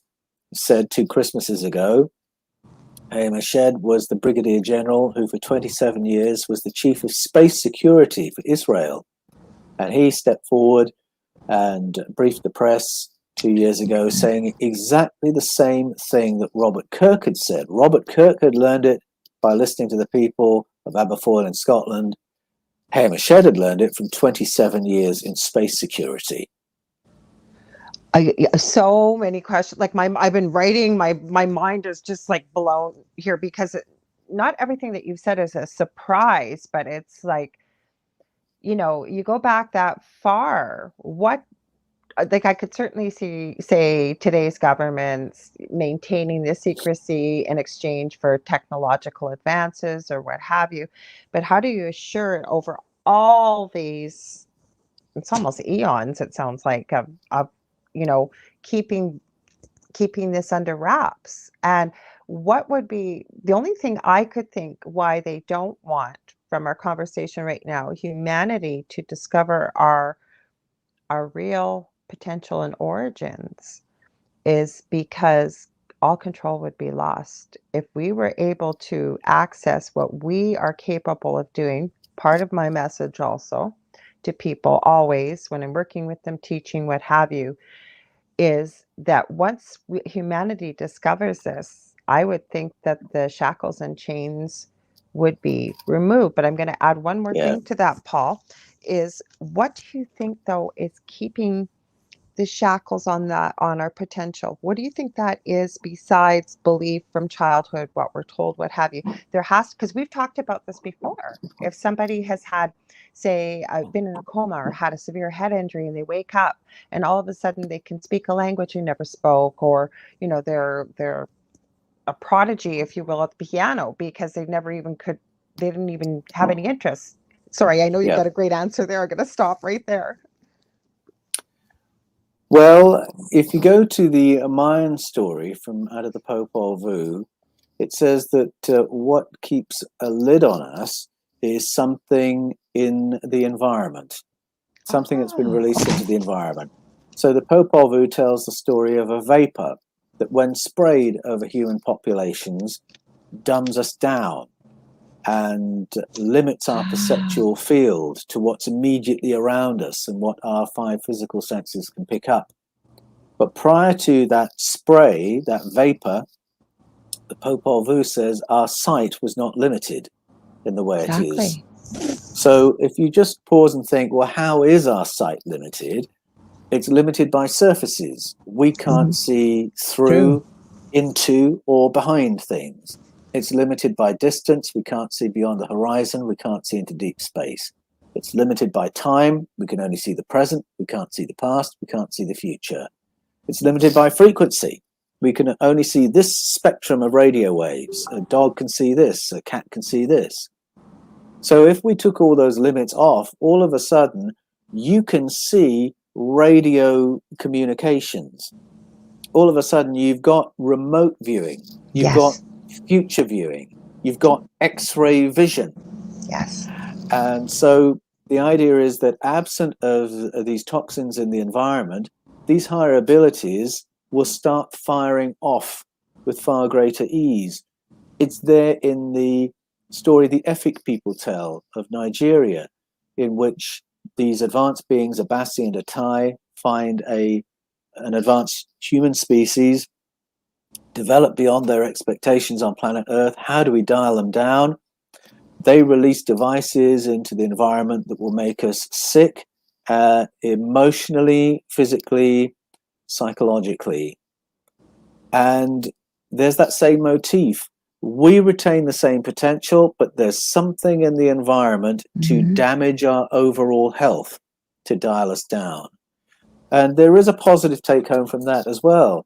said 2 Christmases ago. Hayam Ashed was the Brigadier General who for 27 years was the Chief of Space Security for Israel. And he stepped forward and briefed the press 2 years ago saying exactly the same thing that Robert Kirk had said. Robert Kirk had learned it by listening to the people of Aberfoyle in Scotland. Hayam Ashed had learned it from 27 years in space security. So many questions. Like I've been writing. My mind is just like blown here because not everything that you've said is a surprise, but it's like, you go back that far. What like I could certainly say today's governments maintaining the secrecy in exchange for technological advances or what have you. But how do you assure it over all these, it's almost eons, it sounds like, of you know, keeping this under wraps? And what would be the only thing I could think why they don't want, from our conversation right now, humanity to discover our real potential and origins, is because all control would be lost. If we were able to access what we are capable of doing, part of my message also to people always when I'm working with them, teaching, what have you, is that once humanity discovers this, I would think that the shackles and chains would be removed. But I'm going to add one more Yeah. thing to that, Paul, is what do you think, though, is keeping the shackles on our potential? What do you think that is, besides belief from childhood, what we're told, what have you? There has, because we've talked about this before. If somebody has had, say, been in a coma or had a severe head injury, and they wake up and all of a sudden they can speak a language you never spoke, or they're a prodigy, if you will, at the piano because they didn't even have any interest. Sorry, I know you've Yeah. got a great answer there. I'm going to stop right there. Well, if you go to the Mayan story from out of the Popol Vuh, it says that what keeps a lid on us is something in the environment, something that's been released into the environment. So the Popol Vuh tells the story of a vapor that, when sprayed over human populations, dumbs us down and limits our perceptual field to what's immediately around us and what our five physical senses can pick up. But prior to that spray, that vapor, the Popol Vuh says our sight was not limited in the way it is. So if you just pause and think, well, how is our sight limited? It's limited by surfaces. We can't see through, into, or behind things. It's limited by distance. We can't see beyond the horizon. We can't see into deep space. It's limited by time. We can only see the present. We can't see the past. We can't see the future. It's limited by frequency. We can only see this spectrum of radio waves. A dog can see this. A cat can see this. So if we took all those limits off, all of a sudden, you can see radio communications. All of a sudden, you've got remote viewing. You've got future viewing. You've got X-ray vision. Yes. And so the idea is that, absent of these toxins in the environment, these higher abilities will start firing off with far greater ease. It's there in the story the Efik people tell of Nigeria, in which these advanced beings, Abasi and Atai, find an advanced human species, develop beyond their expectations on planet Earth. How do we dial them down? They release devices into the environment that will make us sick, emotionally, physically, psychologically. And there's that same motif. We retain the same potential, but there's something in the environment to damage our overall health, to dial us down. And there is a positive take home from that as well,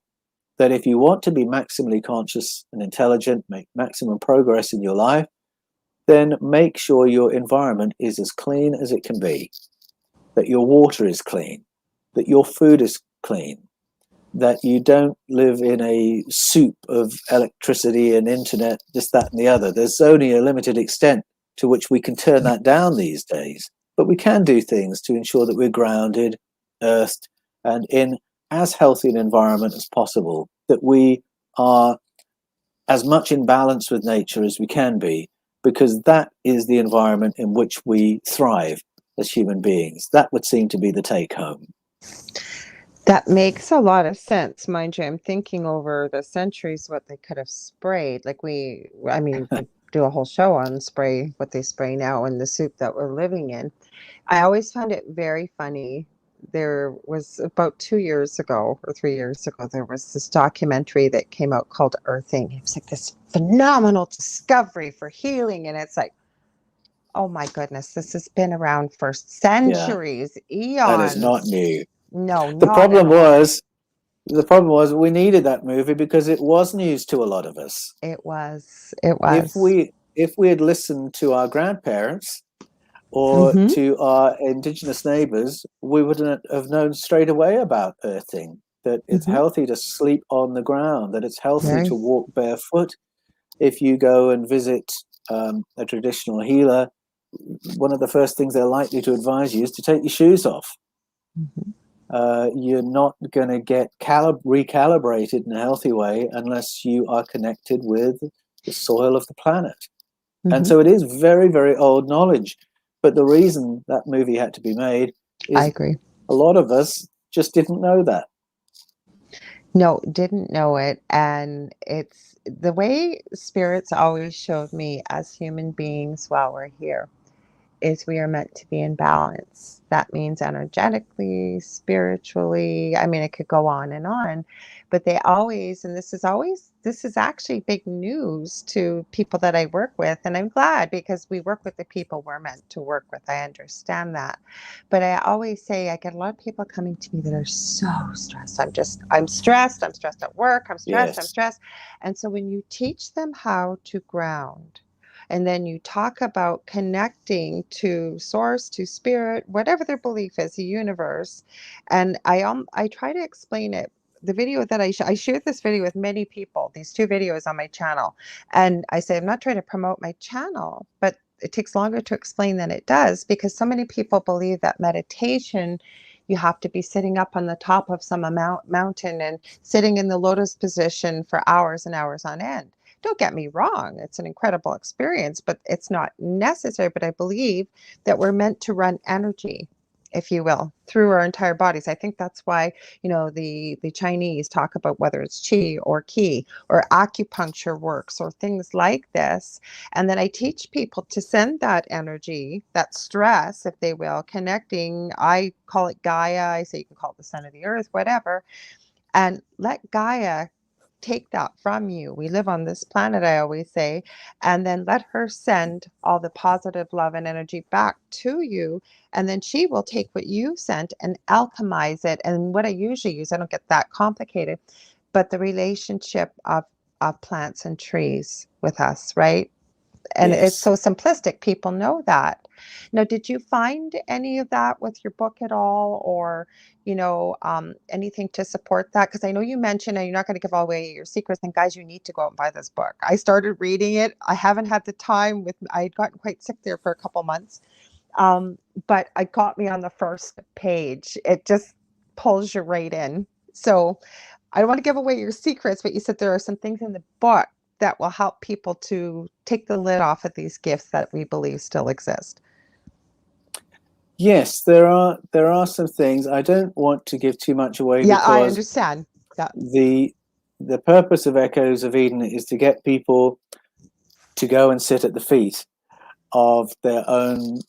that if you want to be maximally conscious and intelligent, make maximum progress in your life, then make sure your environment is as clean as it can be, that your water is clean, that your food is clean, that you don't live in a soup of electricity and internet, this, that, and the other. There's only a limited extent to which we can turn that down these days. But we can do things to ensure that we're grounded, earthed, and in as healthy an environment as possible, that we are as much in balance with nature as we can be, because that is the environment in which we thrive as human beings. That would seem to be the take home. That makes a lot of sense. Mind you, I'm thinking over the centuries what they could have sprayed. We could do a whole show on spray, what they spray now in the soup that we're living in. I always found it very funny. There was, about 2 years ago or 3 years ago, there was this documentary that came out called Earthing. It was like this phenomenal discovery for healing. And it's like, oh my goodness, this has been around for centuries, eons. That is not new. No, The not at problem all. was, the problem was we needed that movie because it was news to a lot of us. It was. It If was. we had listened to our grandparents or Mm-hmm. to our indigenous neighbors, we wouldn't have known straight away about earthing, that it's Mm-hmm. healthy to sleep on the ground, that it's healthy Very. to walk barefoot. If you go and visit a traditional healer, one of the first things they're likely to advise you is to take your shoes off. Mm-hmm. You're not going to get recalibrated in a healthy way unless you are connected with the soil of the planet. And Mm-hmm. so it is very, very old knowledge. But the reason that movie had to be made I is agree. a lot of us just didn't know that. No, didn't know it. And it's the way spirits always showed me as human beings while we're here is we are meant to be in balance. That means energetically, spiritually. I mean, it could go on, but they always, and this is actually big news to people that I work with. And I'm glad because we work with the people we're meant to work with. I understand that. But I always say, I get a lot of people coming to me that are so stressed. I'm stressed at work. I'm Yes, stressed. And so when you teach them how to ground, and then you talk about connecting to source, to spirit, whatever their belief is, the universe. And I try to explain it. The video that I shared this video with many people, these two videos on my channel. And I say, I'm not trying to promote my channel, but it takes longer to explain than it does because so many people believe that meditation, you have to be sitting up on the top of some mountain and sitting in the lotus position for hours and hours on end. Don't get me wrong, it's an incredible experience, but it's not necessary. But I believe that we're meant to run energy, if you will, through our entire bodies. I think that's why, the Chinese talk about whether it's qi or ki or acupuncture works or things like this. And then I teach people to send that energy, that stress, if they will, connecting. I call it Gaia. I say you can call it the sun of the earth, whatever, and let Gaia take that from you. We live on this planet, I always say, and then let her send all the positive love and energy back to you. And then she will take what you sent and alchemize it. And what I usually use, I don't get that complicated, but the relationship of plants and trees with us, right? And it's yes. so simplistic. People know that. Now, did you find any of that with your book at all, or anything to support that? Because I know you mentioned, and you're not going to give away your secrets. And guys, you need to go out and buy this book. I started reading it. I haven't had the time. I had gotten quite sick there for a couple months, but it got me on the first page. It just pulls you right in. So I don't want to give away your secrets, but you said there are some things in the book that will help people to take the lid off of these gifts that we believe still exist. Yes, there are some things. I don't want to give too much away Yeah, I because understand that. the purpose of Echoes of Eden is to get people to go and sit at the feet of their own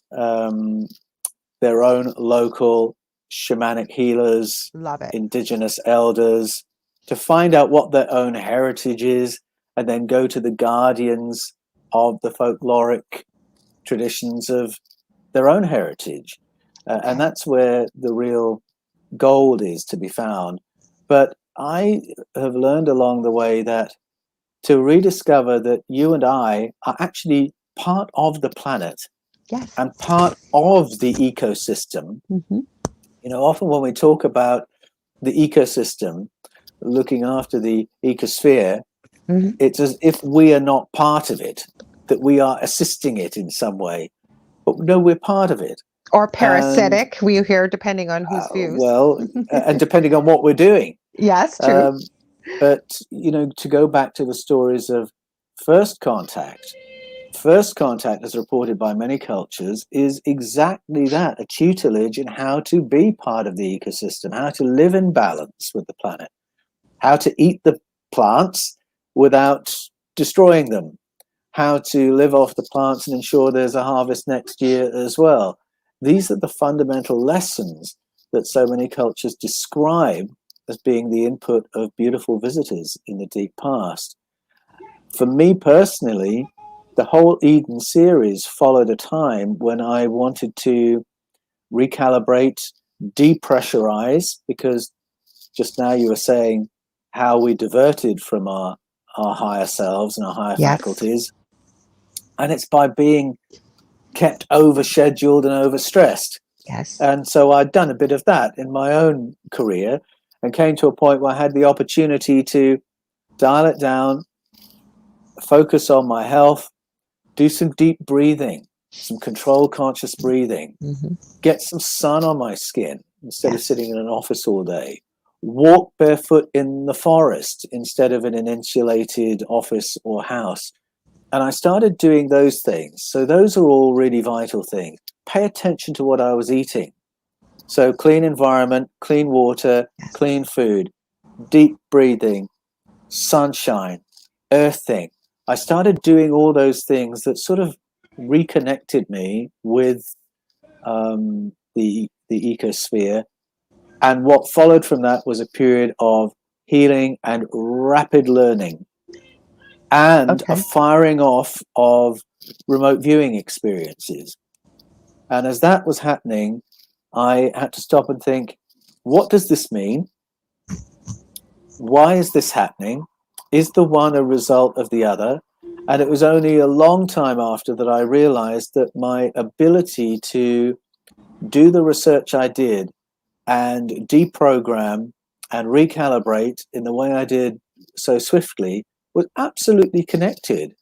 local shamanic healers, Love it. indigenous elders, to find out what their own heritage is, and then go to the guardians of the folkloric traditions of their own heritage. And Okay. that's where the real gold is to be found. But I have learned along the way that to rediscover that you and I are actually part of the planet Yes. and part of the ecosystem. Mm-hmm. Often when we talk about the ecosystem, looking after the ecosphere, Mm-hmm. it's as if we are not part of it, that we are assisting it in some way. But no, we're part of it. Or And parasitic, we hear, depending on whose views. well, and depending on what we're doing. Yes, true. Um, but, to go back to the stories of first contact, first contact, as reported by many cultures, is exactly that, a tutelage in how to be part of the ecosystem, how to live in balance with the planet, how to eat the plants without destroying them, how to live off the plants and ensure there's a harvest next year as well. These are the fundamental lessons that so many cultures describe as being the input of beautiful visitors in the deep past. For me personally, the whole Eden series followed a time when I wanted to recalibrate depressurize, because just now you were saying how we diverted from our higher selves and our higher faculties. And it's by being kept overscheduled and overstressed. Yes. And so I'd done a bit of that in my own career and came to a point where I had the opportunity to dial it down, focus on my health, do some deep breathing, some controlled conscious breathing, get some sun on my skin instead of sitting in an office all day, walk barefoot in the forest instead of in an insulated office or house. And I started doing those things. So those are all really vital things. Pay attention to what I was eating. So clean environment, clean water, clean food, deep breathing, sunshine, earthing. I started doing all those things that sort of reconnected me with the ecosphere. And what followed from that was a period of healing and rapid learning, and a firing off of remote viewing experiences. And as that was happening, I had to stop and think, what does this mean? Why is this happening? Is the one a result of the other? And it was only a long time after that I realized that my ability to do the research I did and deprogram and recalibrate in the way I did so swiftly was absolutely connected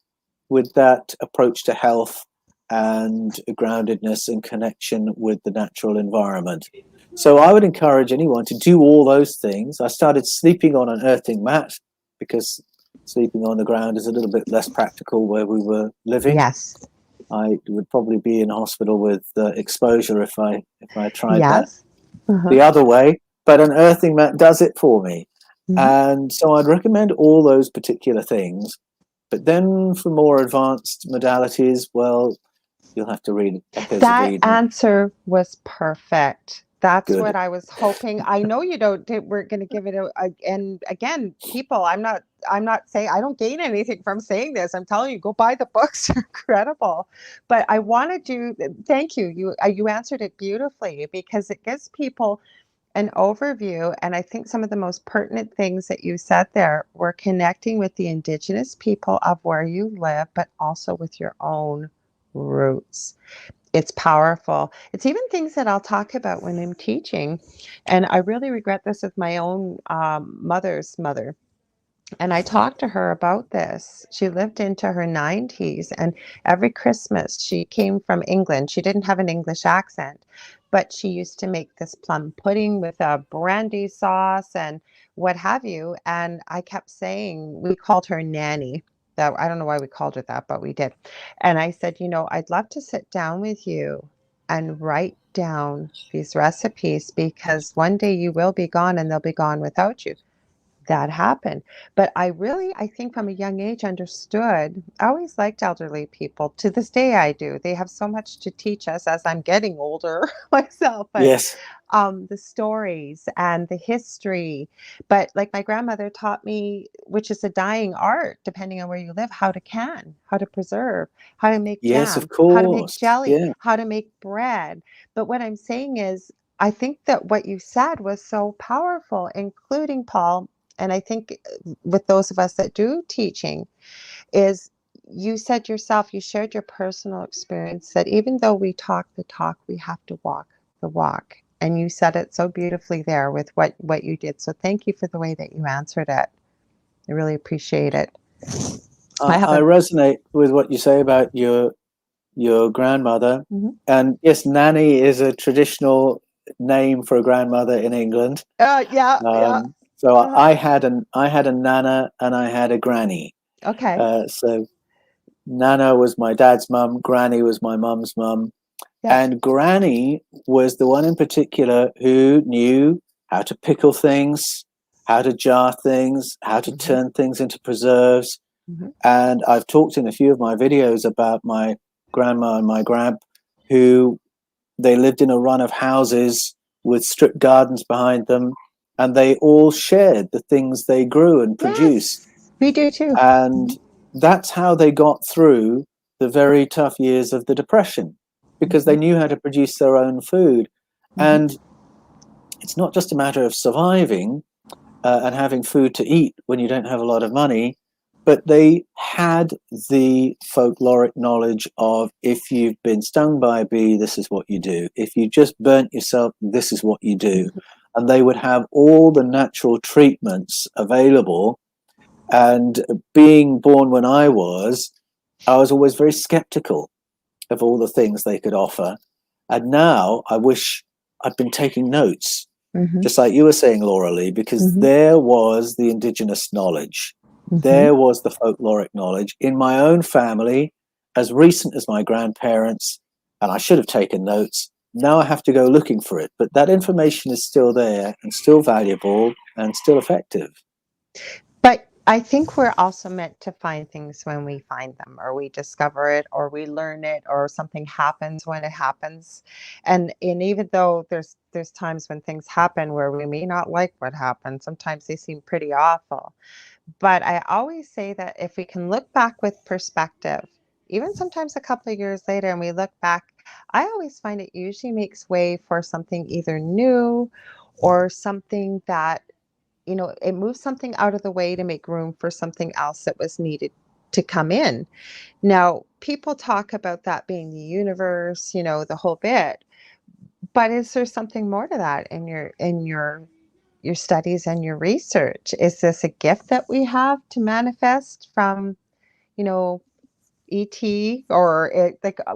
with that approach to health and groundedness and connection with the natural environment. So I would encourage anyone to do all those things. I started sleeping on an earthing mat because sleeping on the ground is a little bit less practical where we were living. Yes. I would probably be in hospital with exposure if I tried that Uh-huh. the other way. But an earthing mat does it for me. Mm-hmm. And so I'd recommend all those particular things. But then for more advanced modalities, well, you'll have to read Echoes of That Eden. answer was perfect. That's Good. what I was hoping. I know you don't. We're going to give it and again, people. I'm not saying I don't gain anything from saying this. I'm telling you, go buy the books. They're incredible. But I wanted to thank you. You answered it beautifully because it gives people an overview. And I think some of the most pertinent things that you said there were connecting with the indigenous people of where you live, but also with your own roots. It's powerful. It's even things that I'll talk about when I'm teaching. And I really regret this with my own mother's mother. And I talked to her about this. She lived into her 90s, and every Christmas she came from England. She didn't have an English accent, but she used to make this plum pudding with a brandy sauce and what have you. And I kept saying, we called her Nanny. That I don't know why we called her that, but we did. And I said, I'd love to sit down with you and write down these recipes because one day you will be gone and they'll be gone without you. That happened. But I think from a young age understood, I always liked elderly people. To this day, I do. They have so much to teach us as I'm getting older myself. But Yes. the stories and the history. But like my grandmother taught me, which is a dying art, depending on where you live, how to can, how to preserve, how to make Yes, jam, of how to make course. jelly, Yeah. how to make bread. But what I'm saying is, I think that what you said was so powerful, including Paul. And I think with those of us that do teaching is you said yourself, you shared your personal experience that even though we talk the talk, we have to walk the walk. And you said it so beautifully there with what you did. So thank you for the way that you answered it. I really appreciate it. I resonate with what you say about your grandmother. Mm-hmm. And yes, Nanny is a traditional name for a grandmother in England. Yeah. So I had a nana and I had a granny. Okay. So Nana was my dad's mum, Granny was my mum's mum. Yeah. And Granny was the one in particular who knew how to pickle things, how to jar things, how to turn things into preserves. Mm-hmm. And I've talked in a few of my videos about my grandma and my grandp, who they lived in a run of houses with strip gardens behind them, and they all shared the things they grew and produced. Yes, we do too. And that's how they got through the very tough years of the Depression, because they knew how to produce their own food. And it's not just a matter of surviving and having food to eat when you don't have a lot of money, but they had the folkloric knowledge of, if you've been stung by a bee, this is what you do. If you just burnt yourself, this is what you do. And they would have all the natural treatments available. And being born when I was always very skeptical of all the things they could offer. And now I wish I'd been taking notes, just like you were saying, Lorilei, because there was the indigenous knowledge. There was the folkloric knowledge in my own family, as recent as my grandparents, and I should have taken notes. Now I have to go looking for it, but that information is still there and still valuable and still effective. But I think we're also meant to find things when we find them, or we discover it, or we learn it, or something happens when it happens. And even though there's times when things happen where we may not like what happened, sometimes they seem pretty awful. But I always say that if we can look back with perspective, even sometimes a couple of years later, and we look back, I always find it usually makes way for something either new or something that, it moves something out of the way to make room for something else that was needed to come in. Now, people talk about that being the universe, the whole bit. But is there something more to that in your studies and your research? Is this a gift that we have to manifest from, you know, ET, or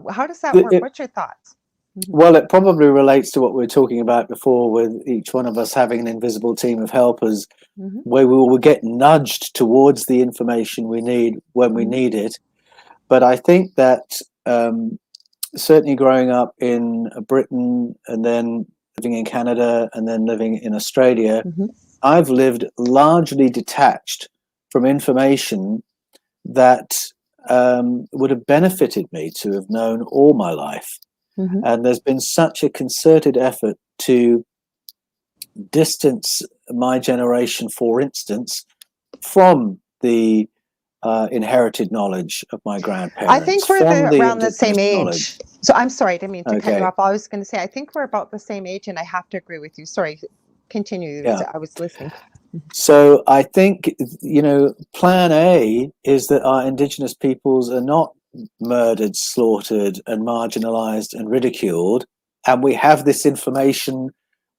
how does that work? It, What's your thoughts? Well, it probably relates to what we were talking about before, with each one of us having an invisible team of helpers, Mm-hmm. where we will get nudged towards the information we need when we need it. But I think that certainly growing up in Britain and then living in Canada and then living in Australia, Mm-hmm. I've lived largely detached from information that would have benefited me to have known all my life. Mm-hmm. And there's been such a concerted effort to distance my generation, for instance, from the inherited knowledge of my grandparents, I think we're from the around the indigenous same age. knowledge. So I'm sorry, I didn't mean to cut you Okay, off. I was going to say, I think we're about the same age, and I have to agree with you. Sorry, continue. yeah. I was listening. So I think, plan A is that our indigenous peoples are not murdered, slaughtered, and marginalized and ridiculed, and we have this information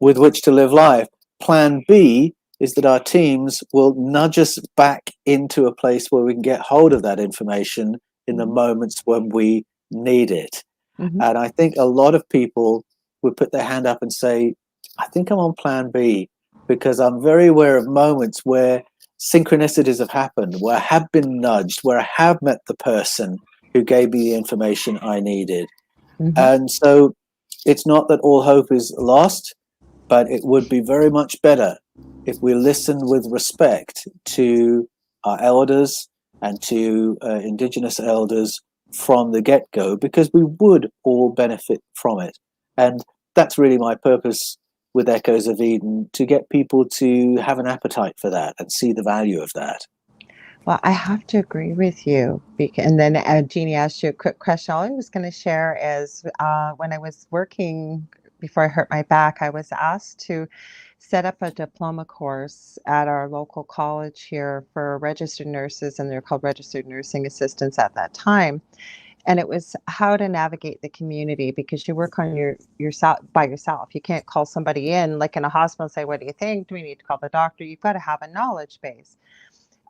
with which to live life. Plan B is that our teams will nudge us back into a place where we can get hold of that information in the moments when we need it. Mm-hmm. And I think a lot of people would put their hand up and say, I think I'm on plan B, because I'm very aware of moments where synchronicities have happened, where I have been nudged, where I have met the person who gave me the information I needed. Mm-hmm. And so it's not that all hope is lost, but it would be very much better if we listen with respect to our elders and to Indigenous elders from the get-go, because we would all benefit from it. And that's really my purpose with Echoes of Eden, to get people to have an appetite for that and see the value of that. Well, I have to agree with you. And then Jeannie asked you a quick question. All I was going to share is when I was working before I hurt my back, I was asked to set up a diploma course at our local college here for registered nurses, and they're called registered nursing assistants at that time. And it was how to navigate the community, because you work on yourself by yourself. You can't call somebody in like in a hospital and say, what do you think? Do we need to call the doctor? You've got to have a knowledge base.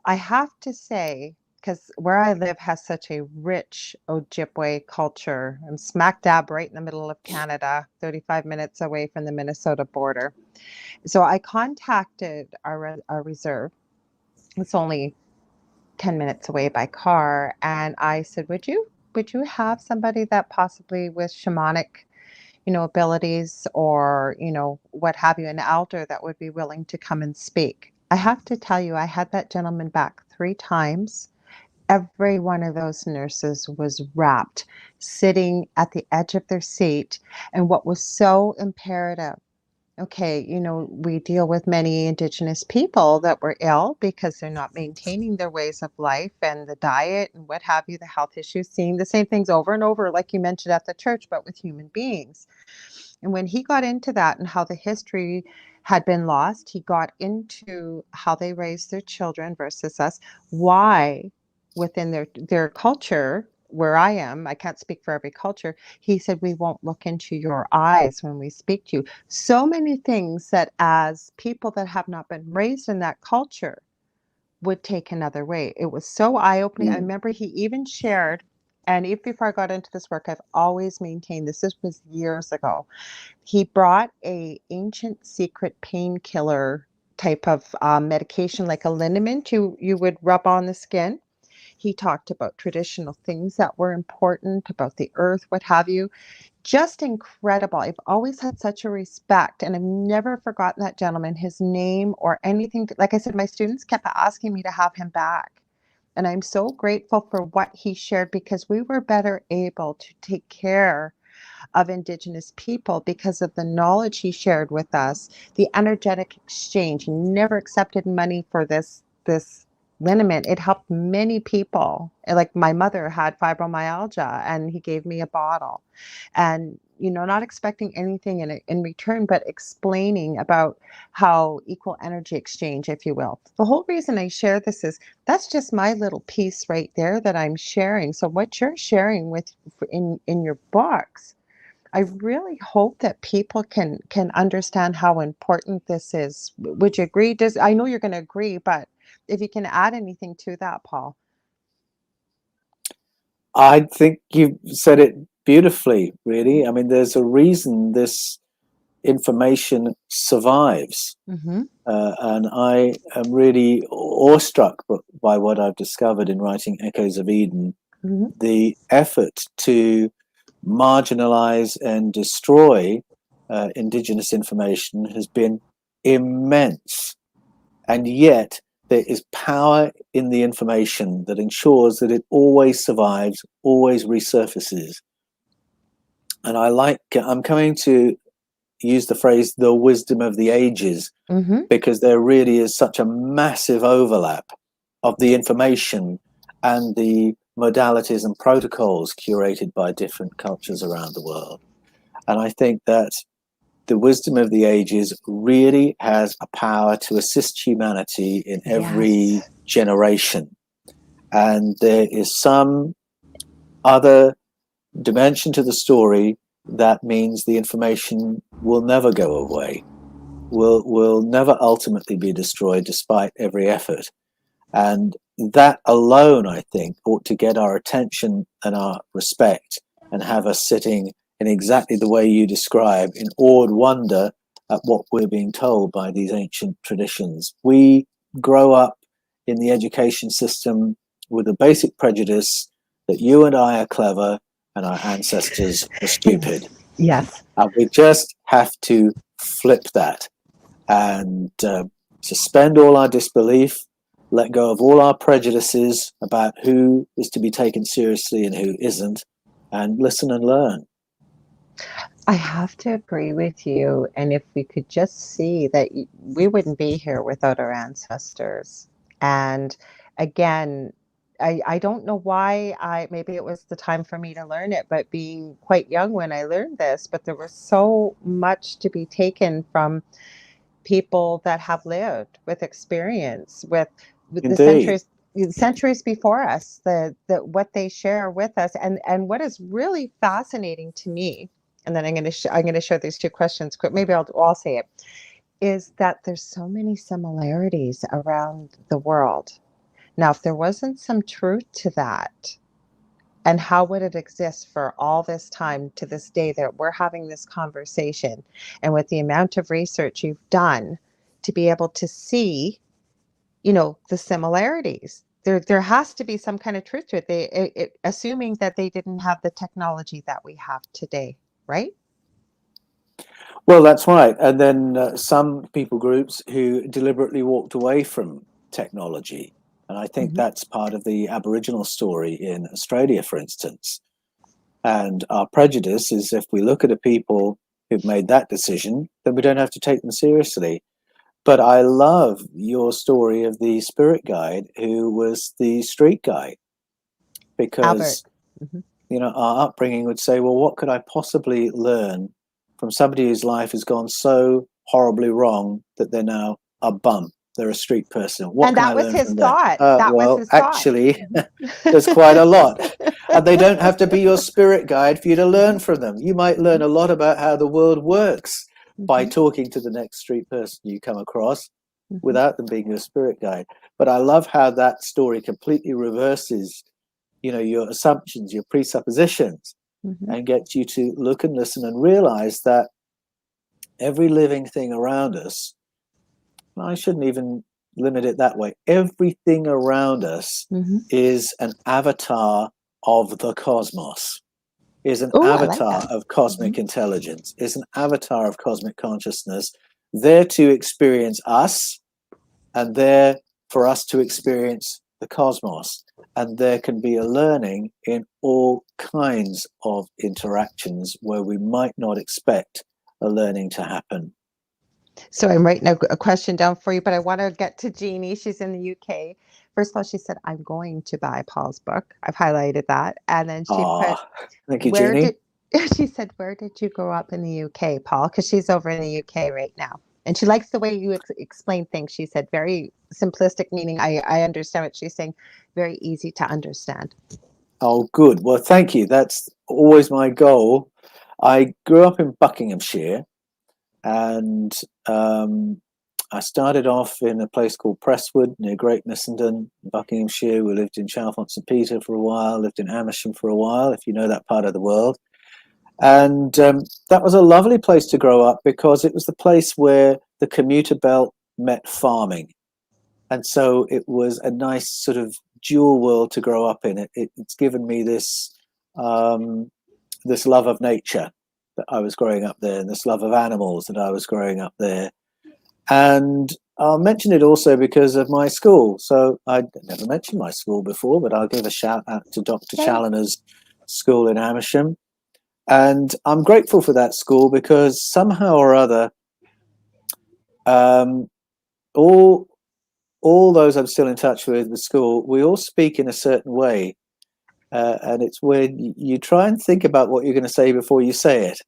I have to say, because where I live has such a rich Ojibwe culture. I'm smack dab right in the middle of Canada, 35 minutes away from the Minnesota border. So I contacted our reserve. It's only 10 minutes away by car. And I said, would you have somebody that possibly with shamanic, abilities, or, what have you, an elder that would be willing to come and speak? I have to tell you, I had that gentleman back 3 times. Every one of those nurses was rapt, sitting at the edge of their seat. And what was so imperative, okay, we deal with many Indigenous people that were ill because they're not maintaining their ways of life and the diet and what have you, the health issues, seeing the same things over and over, like you mentioned at the church, but with human beings. And when he got into that and how the history had been lost. He got into how they raised their children versus us, why within their culture, where I am, I can't speak for every culture. He said, we won't look into your eyes when we speak to you. So many things that as people that have not been raised in that culture would take another way. It was so eye-opening. I Mm. remember he even shared, and even before I got into this work, I've always maintained this was years ago. He brought a ancient secret painkiller type of medication, like a liniment you would rub on the skin. He talked about traditional things that were important about the earth, what have you. Just incredible. I've always had such a respect, and I've never forgotten that gentleman, his name or anything. Like I said, my students kept asking me to have him back. And I'm so grateful for what he shared because we were better able to take care of Indigenous people because of the knowledge he shared with us, the energetic exchange. He never accepted money for this liniment. It helped many people. Like my mother had fibromyalgia, and he gave me a bottle, and not expecting anything in return, but explaining about how equal energy exchange, if you will. The whole reason I share this is that's just my little piece right there that I'm sharing. So what you're sharing with in your books, I really hope that people can understand how important this is. Would you agree? I know you're going to agree, but if you can add anything to that, Paul. I think you've said it beautifully, really. I mean, there's a reason this information survives. Mm-hmm. And I am really awestruck by what I've discovered in writing Echoes of Eden. Mm-hmm. The effort to marginalize and destroy Indigenous information has been immense. And yet, there is power in the information that ensures that it always survives, always resurfaces. And I'm coming to use the phrase the wisdom of the ages, Mm-hmm. because there really is such a massive overlap of the information and the modalities and protocols curated by different cultures around the world. And I think that the wisdom of the ages really has a power to assist humanity in every Yes. generation. And there is some other dimension to the story that means the information will never go away, will never ultimately be destroyed despite every effort. And that alone, I think, ought to get our attention and our respect and have us sitting in exactly the way you describe, in awed wonder at what we're being told by these ancient traditions. We grow up in the education system with a basic prejudice that you and I are clever and our ancestors were stupid. Yes. And we just have to flip that and suspend all our disbelief, let go of all our prejudices about who is to be taken seriously and who isn't, and listen and learn. I have to agree with you. And if we could just see that we wouldn't be here without our ancestors. And again, I don't know why maybe it was the time for me to learn it, but being quite young when I learned this, but there was so much to be taken from people that have lived with experience with the Indeed. centuries before us, the what they share with us, and what is really fascinating to me, and then I'm going to share these two questions quick, maybe I'll say it, is that there's so many similarities around the world. Now if there wasn't some truth to that, and how would it exist for all this time to this day that we're having this conversation? And with the amount of research you've done to be able to see, the similarities, there has to be some kind of truth to it. Assuming that they didn't have the technology that we have today, right? Well, that's right. And then some people groups who deliberately walked away from technology. And I think Mm-hmm. that's part of the Aboriginal story in Australia, for instance. And our prejudice is if we look at a people who've made that decision, then we don't have to take them seriously. But I love your story of the spirit guide who was the street guy, Albert. because Mm-hmm. our upbringing would say, well, what could I possibly learn from somebody whose life has gone so horribly wrong that they're now a bum. They're a street person. What And can that I was learn his from them? thought. That was Well, his thought. actually, there's quite a lot. And they don't have to be your spirit guide for you to learn from them. You might learn a lot about how the world works by talking to the next street person you come across without them being your spirit guide. But I love how that story completely reverses, your assumptions, your presuppositions, and gets you to look and listen and realize that every living thing around us, I shouldn't even limit it that way. Everything around us is an avatar of the cosmos, is an avatar of cosmic intelligence, is an avatar of cosmic consciousness, there to experience us and there for us to experience the cosmos. And there can be a learning in all kinds of interactions where we might not expect a learning to happen. So I'm writing a question down for you, but I want to get to Jeannie. She's in the UK. First of all, she said, I'm going to buy Paul's book. I've highlighted that. And then she put, thank you, Jeannie. She said, where did you grow up in the UK, Paul? Because she's over in the UK right now. And she likes the way you explain things. She said, very simplistic, meaning I understand what she's saying. Very easy to understand. Oh, good. Well, thank you. That's always my goal. I grew up in Buckinghamshire, and I started off in a place called Presswood near Great Missenden, Buckinghamshire. We lived in Chalfont St Peter for a while, lived in Amersham for a while, if you know that part of the world. And that was a lovely place to grow up because it was the place where the commuter belt met farming. And so it was a nice sort of dual world to grow up in. It's given me this this love of nature that I was growing up there, and this love of animals that I was growing up there. And I'll mention it also because of my school. So I never mentioned my school before, but I'll give a shout out to Dr. Challoner's school in Amersham. And I'm grateful for that school because somehow or other, all those I'm still in touch with the school, we all speak in a certain way. And it's when you try and think about what you're going to say before you say it.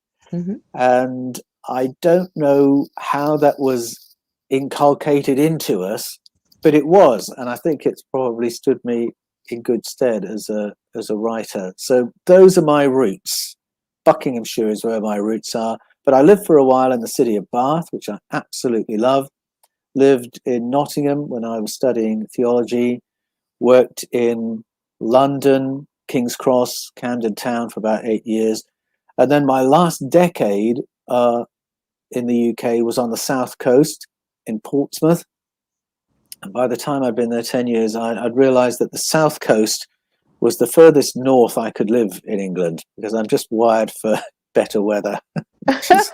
And I don't know how that was inculcated into us, but it was. And I think it's probably stood me in good stead as a writer. So those are my roots. Buckinghamshire is where my roots are. But I lived for a while in the city of Bath, which I absolutely love. Lived in Nottingham when I was studying theology. Worked in London, King's Cross, Camden Town for about 8 years. And then my last decade in the UK was on the south coast in Portsmouth. And by the time I'd been there 10 years, I'd realized that the south coast was the furthest north I could live in England because I'm just wired for better weather. Which is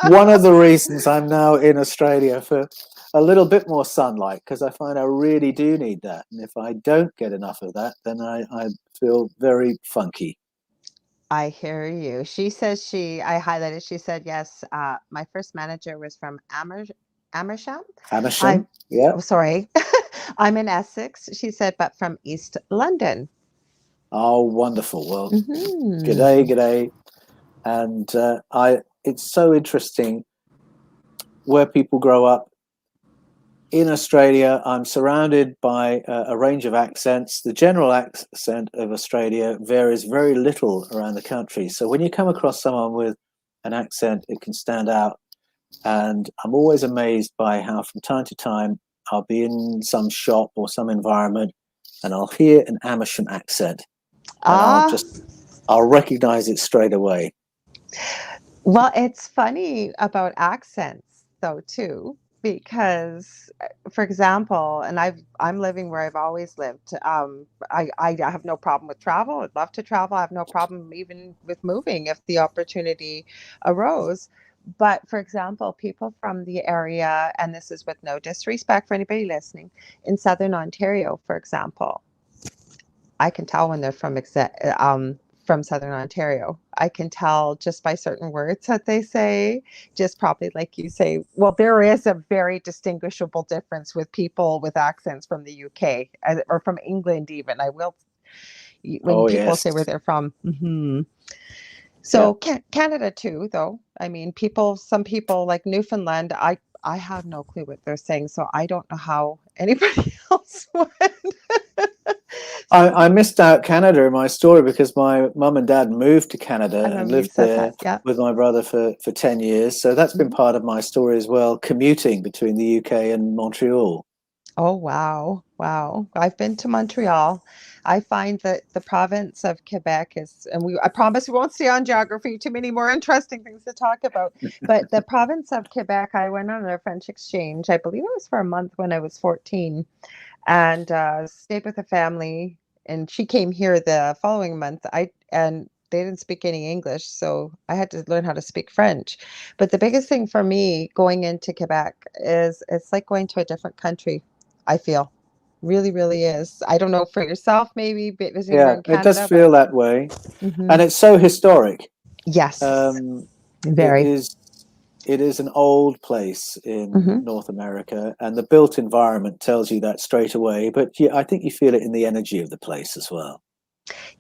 one of the reasons I'm now in Australia, for a little bit more sunlight, because I find I really do need that. And if I don't get enough of that, then I feel very funky. I hear you. She says I highlighted, she said, yes, my first manager was from Amersham. Amersham, yeah. Oh, sorry. I'm in Essex, she said, but from East London. Oh, wonderful. Well, g'day. And it's so interesting where people grow up. In Australia, I'm surrounded by a range of accents. The general accent of Australia varies very little around the country. So when you come across someone with an accent, it can stand out. And I'm always amazed by how from time to time, I'll be in some shop or some environment and I'll hear an Amersham accent. And I'll recognize it straight away. Well, it's funny about accents, though, too, because, for example, and I'm living where I've always lived. I have no problem with travel. I'd love to travel. I have no problem even with moving if the opportunity arose. But for example, people from the area, and this is with no disrespect for anybody listening, in Southern Ontario, for example, I can tell when they're from Southern Ontario. I can tell just by certain words that they say, just probably like you say. Well, there is a very distinguishable difference with people with accents from the UK or from England even. When people say where they're from. Yeah. So Canada too, though. I mean, some people like Newfoundland, I have no clue what they're saying, so I don't know how anybody else would. I missed out Canada in my story because my mum and dad moved to I Canada and remember you lived said there that. Yeah. with my brother for 10 years. So that's been Mhm. part of my story as well, commuting between the UK and Montreal. Oh, wow. Wow. I've been to Montreal. I find that the province of Quebec is, and I promise we won't stay on geography, too many more interesting things to talk about. But the province of Quebec, I went on a French exchange. I believe it was for a month when I was 14, and stayed with a family. And she came here the following month. And they didn't speak any English, so I had to learn how to speak French. But the biggest thing for me going into Quebec is it's like going to a different country, I feel. Really, really is. I don't know for yourself, maybe visiting Yeah, around it does Canada, but feel that way. hmm And it's so historic. yes, Um, it very. is it is an old place in hmm North America, and the built environment tells you that straight away. But yeah, I think you feel it in the energy of the place as well.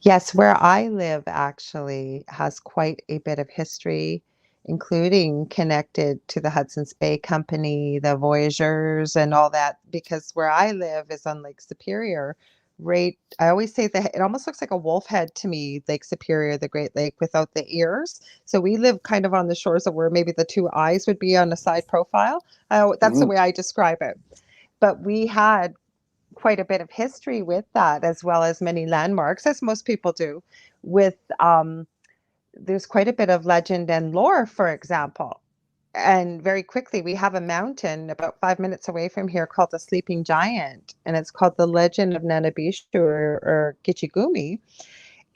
Yes, where I live actually has quite a bit of history, including connected to the Hudson's Bay Company, the Voyageurs, and all that, because where I live is on Lake Superior. Right, I always say that it almost looks like a wolf head to me, Lake Superior, the Great Lake without the ears. So we live kind of on the shores of where maybe the two eyes would be on a side profile. That's the Hmm. way I describe it. But we had quite a bit of history with that, as well as many landmarks, as most people do. With there's quite a bit of legend and lore, for example. And very quickly, we have a mountain about 5 minutes away from here called the Sleeping Giant, and it's called the Legend of Nanabishu or Gichigumi.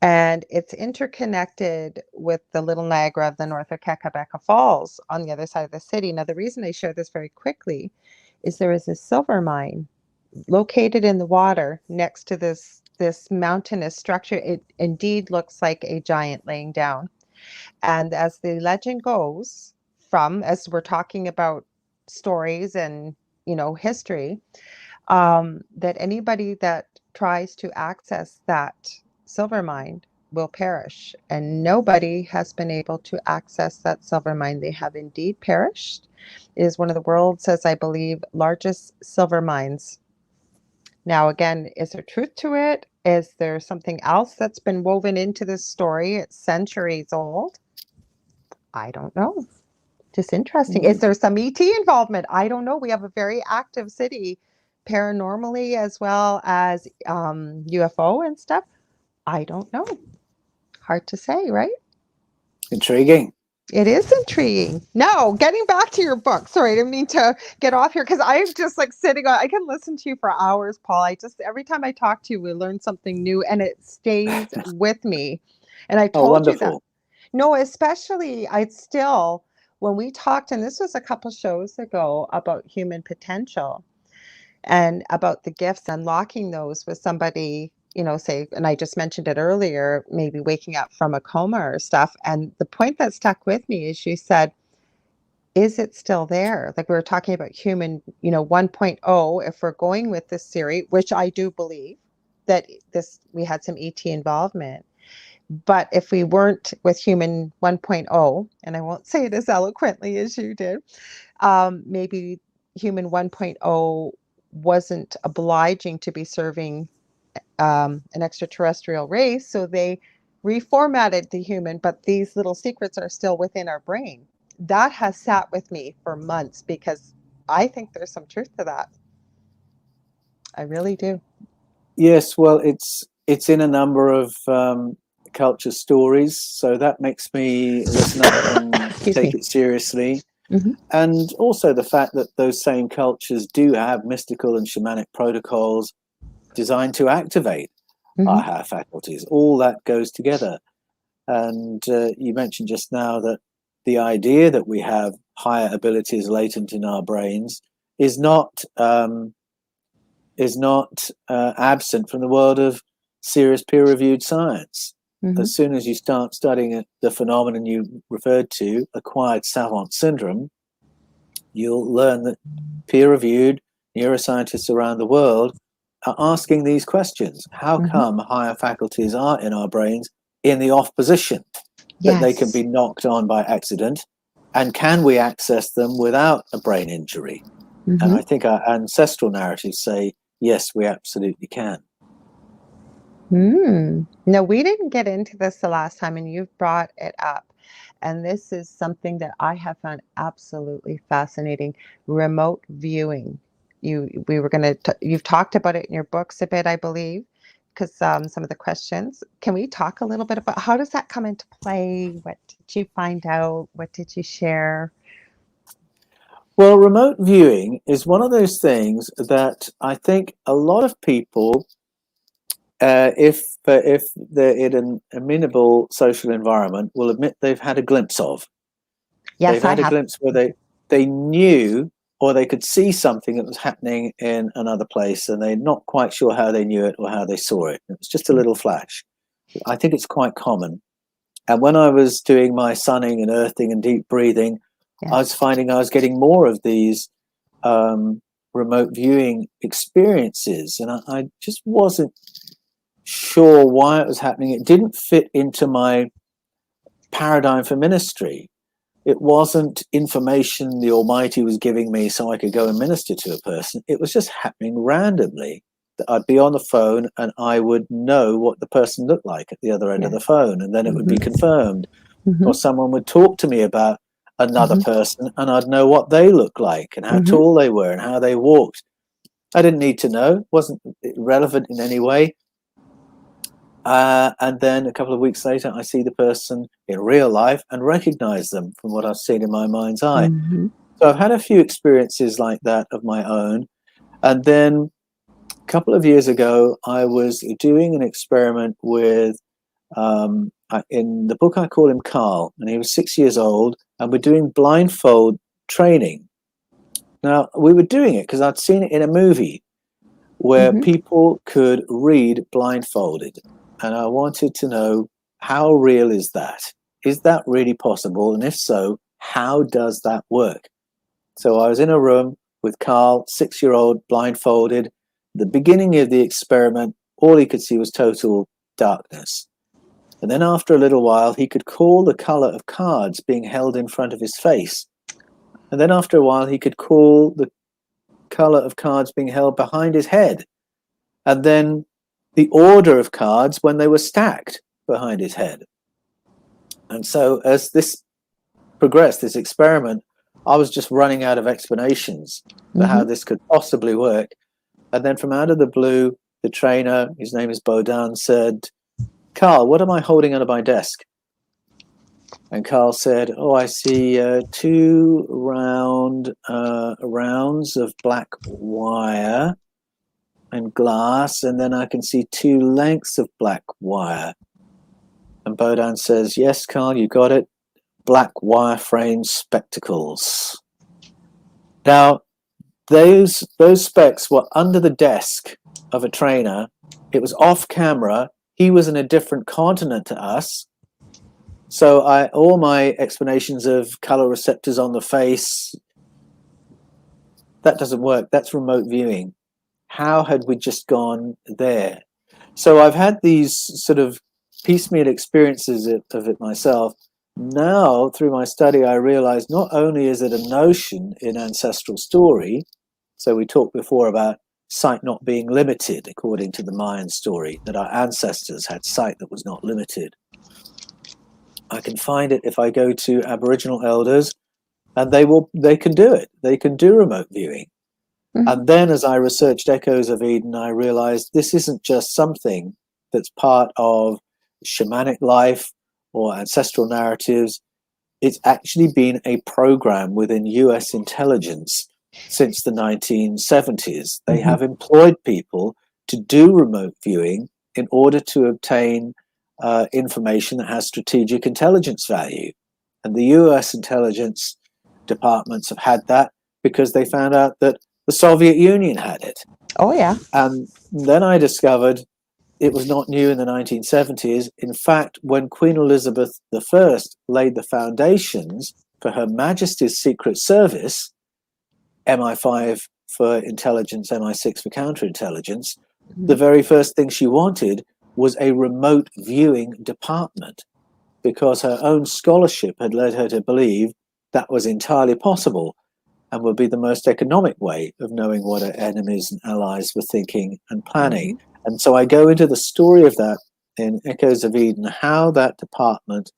And it's interconnected with the Little Niagara of the North or Kakabeka Falls on the other side of the city. Now, the reason I share this very quickly is there is a silver mine located in the water next to this mountainous structure. It indeed looks like a giant laying down. And as the legend goes, from as we're talking about stories and history, that anybody that tries to access that silver mine will perish, and nobody has been able to access that silver mine. They have indeed perished. It is one of the world's, as I believe, largest silver mines. Now, again, is there truth to it? Is there something else that's been woven into this story? It's centuries old. I don't know. Just interesting. Is there some ET involvement? I don't know. We have a very active city paranormally as well as UFO and stuff. I don't know. Hard to say, right? Intriguing. It is intriguing. Now, getting back to your book. Sorry, I didn't mean to get off here because I'm just like sitting on. I can listen to you for hours, Paul. I just every time I talk to you, we learn something new, and it stays with me. And I Oh, told you that. wonderful. No, especially I still when we talked, and this was a couple shows ago about human potential and about the gifts, unlocking those with somebody, say, and I just mentioned it earlier, maybe waking up from a coma or stuff. And the point that stuck with me is you said, is it still there? Like we were talking about human, 1.0, if we're going with this theory, which I do believe that we had some ET involvement. But if we weren't with human 1.0, and I won't say it as eloquently as you did, maybe human 1.0 wasn't obliging to be serving an extraterrestrial race, so they reformatted the human, but these little secrets are still within our brain. That has sat with me for months because I think there's some truth to that. I really do. Yes, well, it's in a number of culture stories, so that makes me listen up and Excuse take me. it seriously. Mm-hmm. And also the fact that those same cultures do have mystical and shamanic protocols designed to activate our Mm-hmm. higher faculties. All that goes together. And you mentioned just now that the idea that we have higher abilities latent in our brains is not absent from the world of serious peer-reviewed science. Mm-hmm. As soon as you start studying the phenomenon you referred to, acquired savant syndrome, you'll learn that peer-reviewed neuroscientists around the world are asking these questions. How Mm-hmm. come higher faculties are in our brains in the off position? that they can Yes. be knocked on by accident? And can we access them without a brain injury? And Mm-hmm. I think our ancestral narratives say, yes, we absolutely can. No, we didn't get into this the last time, and you've brought it up. And this is something that I have found absolutely fascinating. Remote viewing. We were going to, you've talked about it in your books a bit, I believe, because some of the questions. Can we talk a little bit about how does that come into play? What did you find out? What did you share? Well, remote viewing is one of those things that I think a lot of people, if they're in an amenable social environment, will admit they've had a glimpse of. They've Yes, I had a have. glimpse where they knew or they could see something that was happening in another place, and they're not quite sure how they knew it or how they saw it. It was just a little flash. I think it's quite common. And when I was doing my sunning and earthing and deep breathing, I was Yes. finding I was getting more of these remote viewing experiences, and I just wasn't sure why it was happening. It didn't fit into my paradigm for ministry. It wasn't information the Almighty was giving me so I could go and minister to a person. It was just happening randomly. That I'd be on the phone and I would know what the person looked like at the other end of the Yes. phone, and then it would be Mm-hmm. confirmed. Mm-hmm. Or someone would talk to me about another Mm-hmm. person and I'd know what they looked like and how Mm-hmm. tall they were and how they walked. I didn't need to know, it wasn't relevant in any way. And then a couple of weeks later, I see the person in real life and recognize them from what I've seen in my mind's eye. Mm-hmm. So I've had a few experiences like that of my own. And then a couple of years ago, I was doing an experiment with, in the book, I call him Carl, and he was 6 years old, and we're doing blindfold training. Now, we were doing it because I'd seen it in a movie where Mm-hmm. people could read blindfolded. And I wanted to know, how real is that? Is that really possible? And if so, how does that work? So I was in a room with Carl, 6-year-old, blindfolded. The beginning of the experiment, all he could see was total darkness. And then after a little while, he could call the color of cards being held in front of his face. And then after a while, he could call the color of cards being held behind his head. And then the order of cards when they were stacked behind his head. And so as this progressed, this experiment, I was just running out of explanations for how Mm-hmm. this could possibly work. And then from out of the blue, the trainer, his name is Bodan, said, "Carl, what am I holding under my desk?" And Carl said, "Oh, I see two rounds of black wire and glass, and then I can see two lengths of black wire." And Bodan says, "Yes, Carl, you got it. Black wire frame spectacles." Now, those specs were under the desk of a trainer. It was off camera. He was in a different continent to us. So all my explanations of color receptors on the face, that doesn't work. That's remote viewing. How had we just gone there? So I've had these sort of piecemeal experiences of it myself. Now, through my study, I realize not only is it a notion in ancestral story, so we talked before about sight not being limited, according to the Mayan story, that our ancestors had sight that was not limited. I can find it if I go to Aboriginal elders, and they can do it. They can do remote viewing. Mm-hmm. And then as I researched Echoes of Eden, I realized this isn't just something that's part of shamanic life or ancestral narratives. It's actually been a program within US intelligence since the 1970s. They Mm-hmm. have employed people to do remote viewing in order to obtain information that has strategic intelligence value. And the US intelligence departments have had that because they found out that the Soviet Union had it. Oh, yeah. And then I discovered it was not new in the 1970s. In fact, when Queen Elizabeth I laid the foundations for Her Majesty's Secret Service, MI5 for intelligence, MI6 for counterintelligence, Mm-hmm. the very first thing she wanted was a remote viewing department. because her own scholarship had led her to believe that was entirely possible and would be the most economic way of knowing what her enemies and allies were thinking and planning. And so I go into the story of that in Echoes of Eden, how that department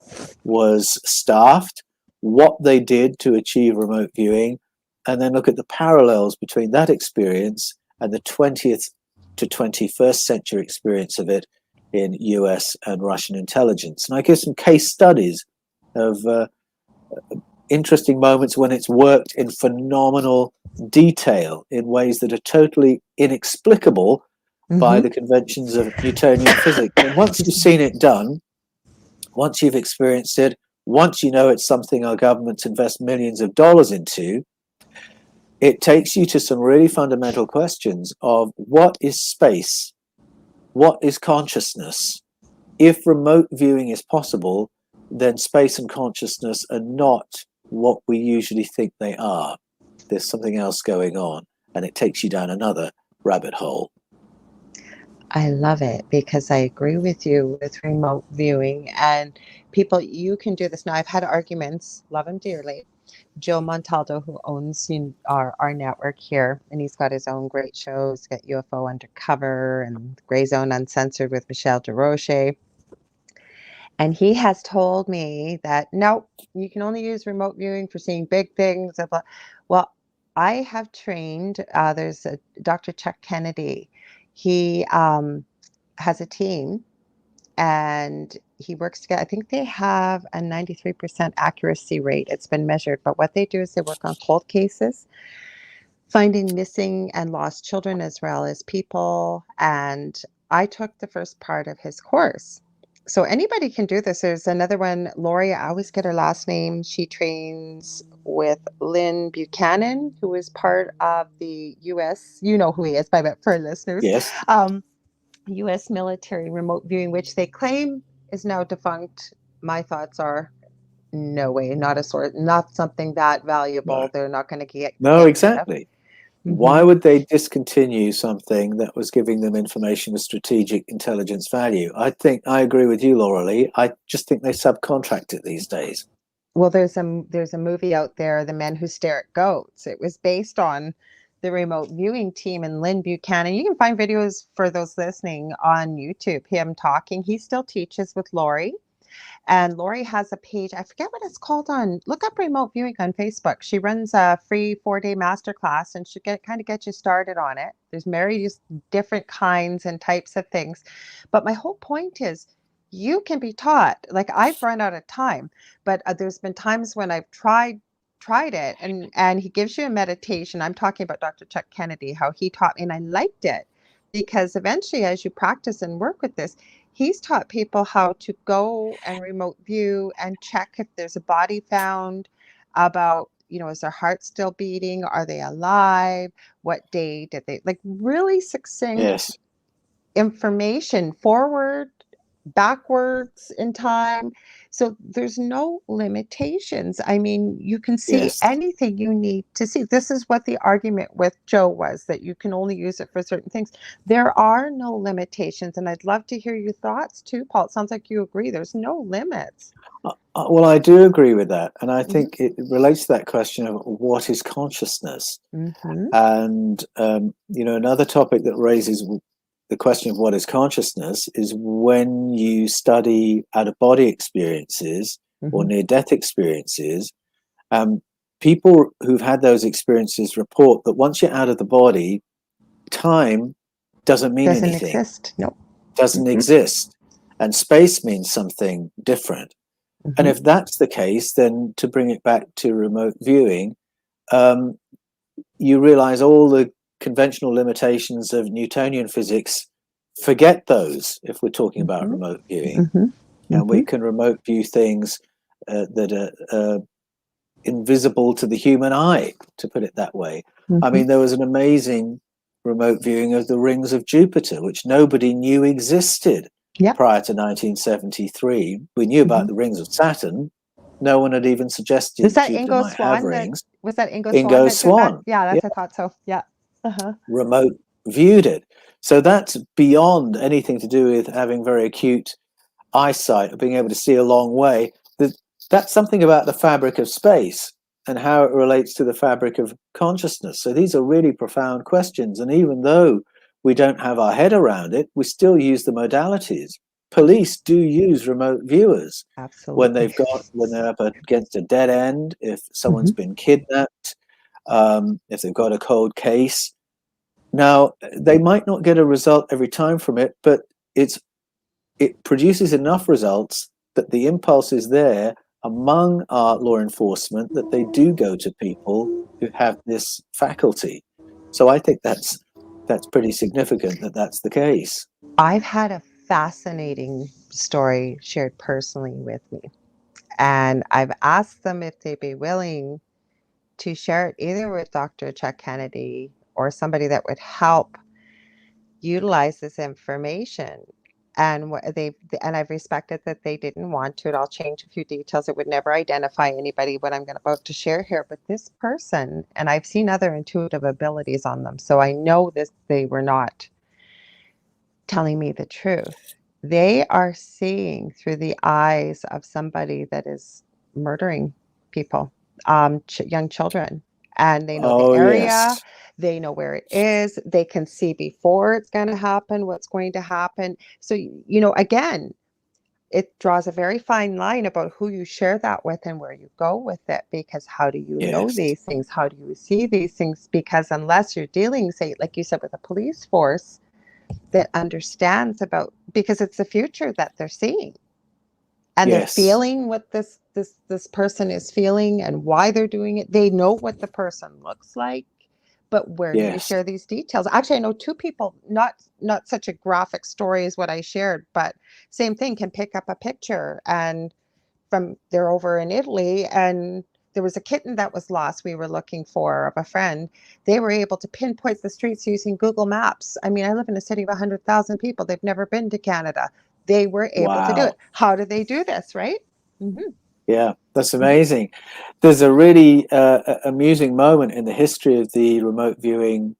was staffed, what they did to achieve remote viewing, and then look at the parallels between that experience and the 20th to 21st century experience of it in US and Russian intelligence. And I give some case studies of interesting moments when it's worked in phenomenal detail in ways that are totally inexplicable by the conventions of Newtonian physics. And once you've seen it done, once you've experienced it, once you know it's something our governments invest millions of dollars into, it takes you to some really fundamental questions of what is space? What is consciousness? If remote viewing is possible, then space and consciousness are not what we usually think they are. There's something else going on, and it takes you down another rabbit hole. I love it because I agree with you with remote viewing, and people, you can do this. Now, I've had arguments, love him dearly. Joe Montaldo, who owns our network here, and he's got his own great shows, got UFO Undercover and Gray Zone Uncensored with Michelle DeRoche. And he has told me that, no, you can only use remote viewing for seeing big things. Well, I have trained, there's a Dr. Chuck Kennedy. He has a team and he works together. I think they have a 93% accuracy rate. It's been measured. But what they do is they work on cold cases, finding missing and lost children as well as people. And I took the first part of his course. So anybody can do this. There's another one, Lori, I always get her last name. She trains with Lynn Buchanan, who is part of the U.S., you know who he is, but for listeners. Yes. U.S. military remote viewing, which they claim is now defunct. My thoughts are, no way, not something that valuable. No. They're not going to get Exactly. Why would they discontinue something that was giving them information with strategic intelligence value? I agree with you, Lorilei. I just think they subcontract it these days. Well, there's a movie out there, The Men Who Stare at Goats. It was based on the remote viewing team and Lynn Buchanan. You can find videos for those listening on YouTube, him talking. He still teaches with Lori. And Lori has a page, I forget what it's called look up remote viewing on Facebook. She runs a free 4-day masterclass and she kind of get you started on it. There's various different kinds and types of things. But my whole point is you can be taught. Like, I've run out of time, but there's been times when I've tried it and he gives you a meditation. I'm talking about Dr. Chuck Kennedy, how he taught me, and I liked it because eventually as you practice and work with this, he's taught people how to go and remote view and check if there's a body found, about, is their heart still beating? Are they alive? What day did they, like, really succinct information, forward, backwards in time. So there's no limitations. I mean, you can see anything you need to see. This is what the argument with Joe was, that you can only use it for certain things. There are no limitations. And I'd love to hear your thoughts too, Paul. It sounds like you agree. There's no limits. Well, I do agree with that. And I think it relates to that question of what is consciousness? And, another topic that raises the question of what is consciousness is when you study out-of-body experiences or near-death experiences, people who've had those experiences report that once you're out of the body, time doesn't mean anything. Doesn't exist. No. Doesn't exist. And space means something different. And if that's the case, then to bring it back to remote viewing, you realize all the conventional limitations of Newtonian physics, forget those if we're talking about remote viewing. And we can remote view things that are invisible to the human eye, to put it that way. I mean, there was an amazing remote viewing of the rings of Jupiter, which nobody knew existed prior to 1973. We knew about the rings of Saturn. No one had even suggested was that Jupiter Ingo might Swann have rings. Was that Ingo Ingo Swann? Yeah, I thought so. Yeah. Remote viewed it. So that's beyond anything to do with having very acute eyesight, of being able to see a long way, that's something about the fabric of space and how it relates to the fabric of consciousness. So these are really profound questions. And even though we don't have our head around it, we still use the modalities. Police do use remote viewers when Absolutely. they're up against a dead end, if someone's Mhm. been kidnapped, if they've got a cold case. Now, they might not get a result every time from it, but it produces enough results that the impulse is there among our law enforcement that they do go to people who have this faculty. So I think that's pretty significant that that's the case. I've had a fascinating story shared personally with me, and I've asked them if they'd be willing to share it either with Dr. Chuck Kennedy or somebody that would help utilize this information. And I've respected that they didn't want to. I'll change a few details. It would never identify anybody what I'm about to share here. But this person, and I've seen other intuitive abilities on them, so I know this they were not telling me the truth. They are seeing through the eyes of somebody that is murdering people, young children. And they know the Oh, area, yes. they know where it is, they can see before it's going to happen, what's going to happen. So, again, it draws a very fine line about who you share that with and where you go with it. Because how do you know Yes. these things? How do you see these things? Because unless you're dealing, say, like you said, with a police force, that understands about, because it's the future that they're seeing, and they're Yes. feeling what this person is feeling and why they're doing it. They know what the person looks like, but where do you Yes. share these details? Actually, I know two people, not such a graphic story as what I shared, but same thing, can pick up a picture, and they're over in Italy, and there was a kitten that was lost we were looking for, of a friend. They were able to pinpoint the streets using Google Maps. I mean, I live in a city of 100,000 people. They've never been to Canada. They were able to do it. Wow. How do they do this, right? Mm-hmm. Yeah, that's amazing. There's a really amusing moment in the history of the remote viewing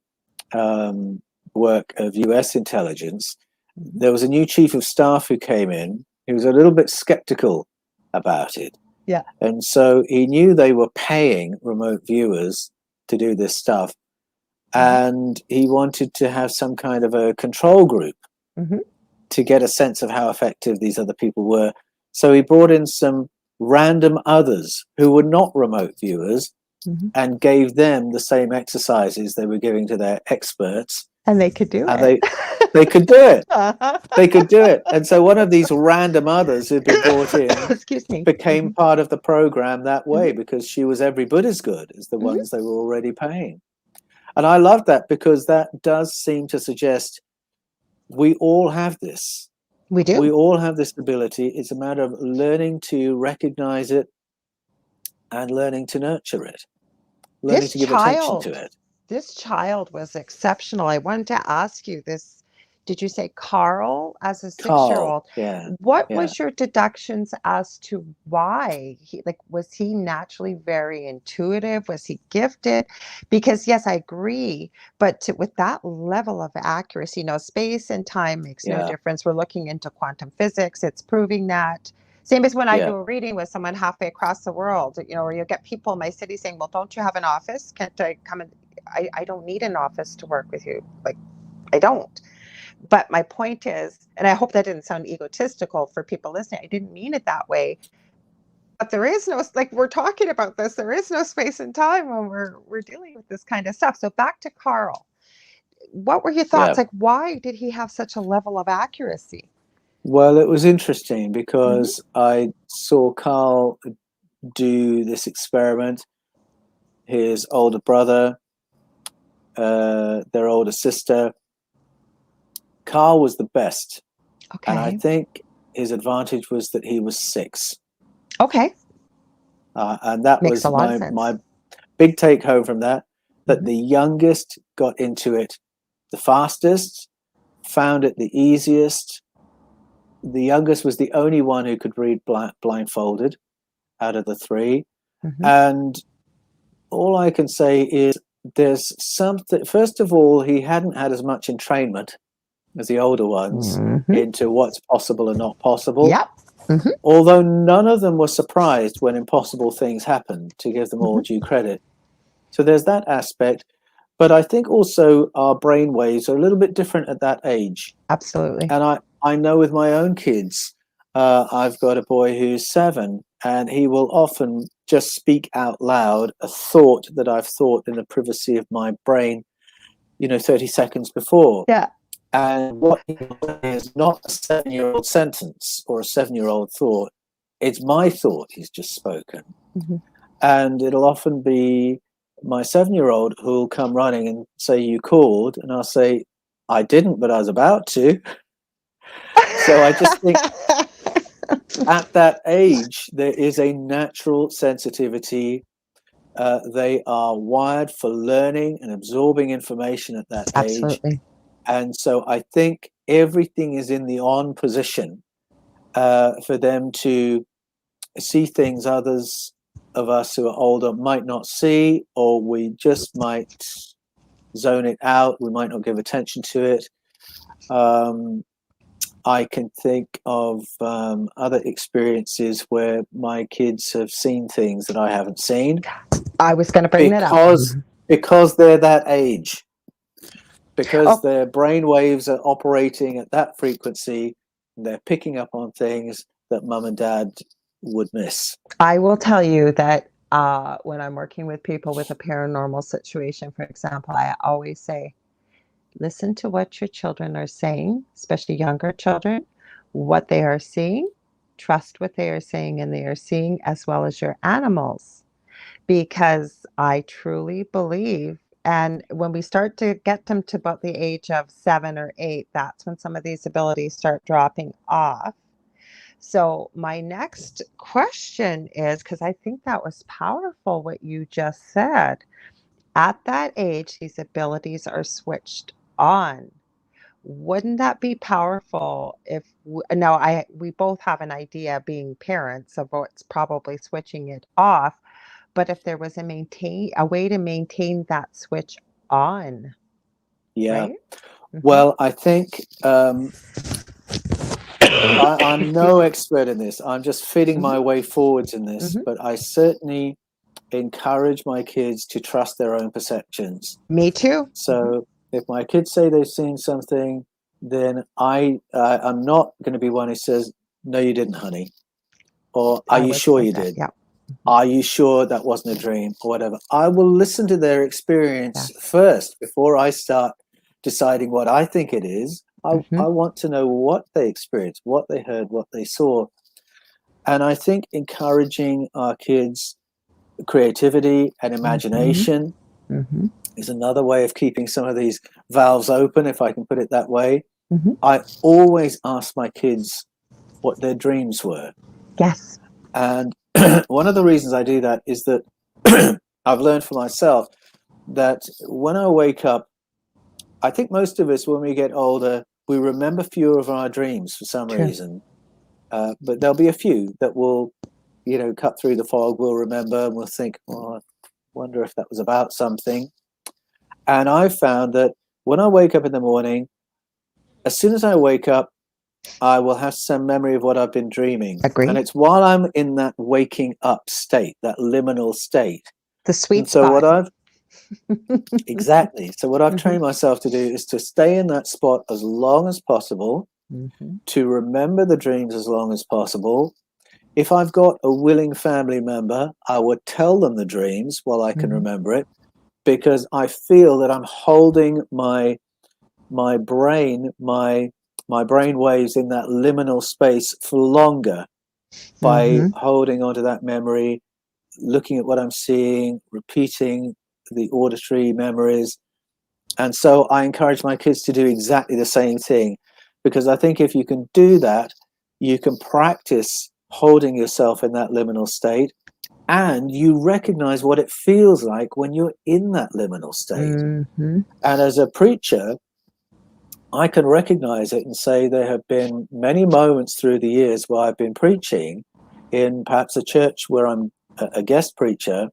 um, work of US intelligence. Mm-hmm. There was a new chief of staff who came in. He was a little bit skeptical about it. Yeah. And so he knew they were paying remote viewers to do this stuff. Mm-hmm. And he wanted to have some kind of a control group Mm-hmm. to get a sense of how effective these other people were. So he brought in some random others who were not remote viewers Mm-hmm. and gave them the same exercises they were giving to their experts. And they could do And it. they could do it. Uh-huh. They could do it. And so one of these random others who'd been brought in Excuse me. became Mm-hmm. part of the program that way Mm-hmm. because she was every bit as good as the Mm-hmm. ones they were already paying. And I love that because that does seem to suggest we all have this. We We do. all have this ability. It's a matter of learning to recognize it and learning to nurture it, learning This to give attention to child, it. this child was exceptional. I wanted to ask you this. Did you say Carl as a 6 year Carl, old? yeah, What yeah, was your deductions as to why was he naturally very intuitive? Was he gifted? Because yes, I agree, but with that level of accuracy, space and time makes no yeah, difference. We're looking into quantum physics. It's proving that. Same as when I yeah, do a reading with someone halfway across the world, or you'll get people in my city saying, well, don't you have an office? Can't I come in? I don't need an office to work with you. Like, I don't. But my point is, and I hope that didn't sound egotistical for people listening, I didn't mean it that way. But there is no, like, we're talking about this, there is no space and time when we're dealing with this kind of stuff. So back to Carl. What were your yeah. thoughts? Like, why did he have such a level of accuracy? Well, it was interesting Mm-hmm. because I saw Carl do this experiment. His older brother, their older sister. Carl was the best, and I Okay. think his advantage was that he was 6, Okay. and that Makes a was lot of my sense. big take home from that. That Mm-hmm. the youngest got into it the fastest, found it the easiest. The youngest was the only one who could read blindfolded out of the 3, Mm-hmm. and all I can say is there's something. First of all, he hadn't had as much entrainment as the older ones, Mm-hmm. into what's possible and not possible. Yep. Mm-hmm. Although none of them were surprised when impossible things happened, to give them all due credit. So there's that aspect. But I think also our brain waves are a little bit different at that age. Absolutely. And I know with my own kids, I've got a boy who's 7, and he will often just speak out loud a thought that I've thought in the privacy of my brain, 30 seconds before. Yeah. And what he will say is not a 7-year-old sentence or a 7-year-old thought. It's my thought he's just spoken. Mm-hmm. And it'll often be my 7-year-old who'll come running and say, "You called," and I'll say, "I didn't, but I was about to." So I just think at that age, there is a natural sensitivity. They are wired for learning and absorbing information at that age. Absolutely. And so I think everything is in the on position for them to see things others of us who are older might not see, or we just might zone it out. We might not give attention to it. I can think of other experiences where my kids have seen things that I haven't seen. I was going to bring that up. Because they're that age. Because their brain waves are operating at that frequency, and they're picking up on things that mum and dad would miss. I will tell you that when I'm working with people with a paranormal situation, for example, I always say, listen to what your children are saying, especially younger children, what they are seeing, trust what they are saying and they are seeing, as well as your animals. Because I truly believe, and when we start to get them to about the age of 7 or 8, that's when some of these abilities start dropping off. So my next question is, because I think that was powerful what you just said. At that age, these abilities are switched on. Wouldn't that be powerful if we both have an idea being parents of what's probably switching it off, but if there was a way to maintain that switch on, Yeah. right? Mm-hmm. Well, I think I'm no expert in this. I'm just feeding my way forwards in this, but I certainly encourage my kids to trust their own perceptions. Me too. So if my kids say they've seen something, then I'm not going to be one who says, "No, you didn't, honey," or "Are you sure you did?" Yeah. "Are you sure that wasn't a dream?" or whatever. I will listen to their experience first before I start deciding what I think it is. I want to know what they experienced, what they heard, what they saw. And I think encouraging our kids' creativity and imagination is another way of keeping some of these valves open, if I can put it that way. I always ask my kids what their dreams were. Yes. And one of the reasons I do that is that I've learned for myself that when I wake up, I think most of us, when we get older, we remember fewer of our dreams for some reason. But there'll be a few that will, cut through the fog, we'll remember, and we'll think, "Oh, I wonder if that was about something." And I've found that when I wake up in the morning, as soon as I wake up, I will have some memory of what I've been dreaming. Agreed. And it's while I'm in that waking up state, that liminal state. The sweet spot. Exactly. So what I've trained myself to do is to stay in that spot as long as possible, to remember the dreams as long as possible. If I've got a willing family member, I would tell them the dreams while I can remember it, because I feel that I'm holding my brain waves in that liminal space for longer by holding onto that memory, looking at what I'm seeing, repeating the auditory memories. And so I encourage my kids to do exactly the same thing, because I think if you can do that, you can practice holding yourself in that liminal state, and you recognize what it feels like when you're in that liminal state. And as a preacher, I can recognize it and say there have been many moments through the years where I've been preaching in perhaps a church where I'm a guest preacher,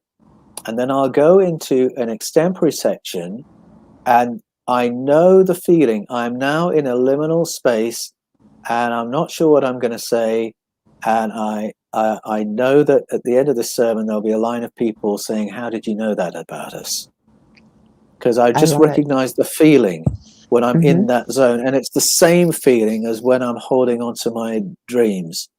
and then I'll go into an extempore section, and I know the feeling. I'm now in a liminal space, and I'm not sure what I'm going to say. And I know that at the end of the sermon, there'll be a line of people saying, "How did you know that about us?" Because I I just love it. recognize the feeling when I'm Mm-hmm. in that zone. And it's the same feeling as when I'm holding on to my dreams.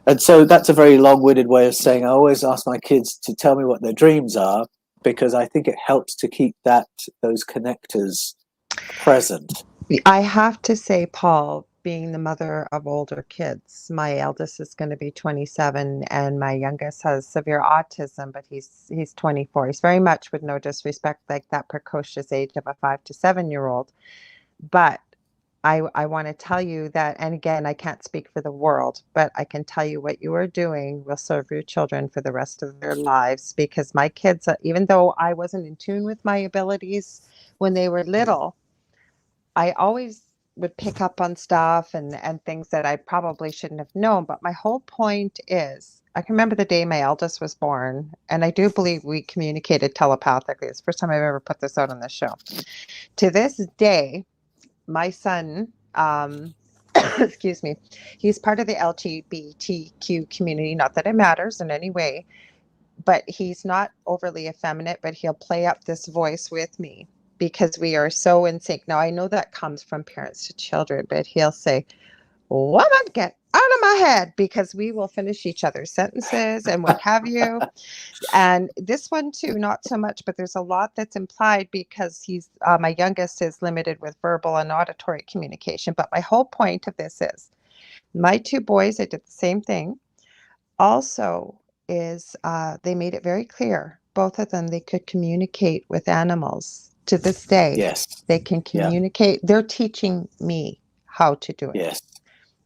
And so that's a very long-winded way of saying I always ask my kids to tell me what their dreams are, because I think it helps to keep those connectors present. I have to say, Paul, being the mother of older kids, my eldest is going to be 27 and my youngest has severe autism, but he's 24. He's very much, with no disrespect, like that precocious age of a 5 to 7 year old. But I want to tell you that, and again, I can't speak for the world, but I can tell you what you are doing will serve your children for the rest of their lives. Because my kids, even though I wasn't in tune with my abilities when they were little, I always would pick up on stuff and things that I probably shouldn't have known. But my whole point is, I can remember the day my eldest was born, and I do believe we communicated telepathically. It's the first time I've ever put this out on the show. To this day, my son, excuse me, he's part of the LGBTQ community. Not that it matters in any way, but he's not overly effeminate, but he'll play up this voice with me because we are so in sync. Now, I know that comes from parents to children, but he'll say, "Woman, get out of my head," because we will finish each other's sentences and what have you. And this one too, not so much, but there's a lot that's implied because he's my youngest is limited with verbal and auditory communication. But my whole point of this is my two boys, I did the same thing. Also, is they made it very clear, both of them, they could communicate with animals. To this day, Yes. they can Yeah. communicate. They're teaching me how to do it. Yes.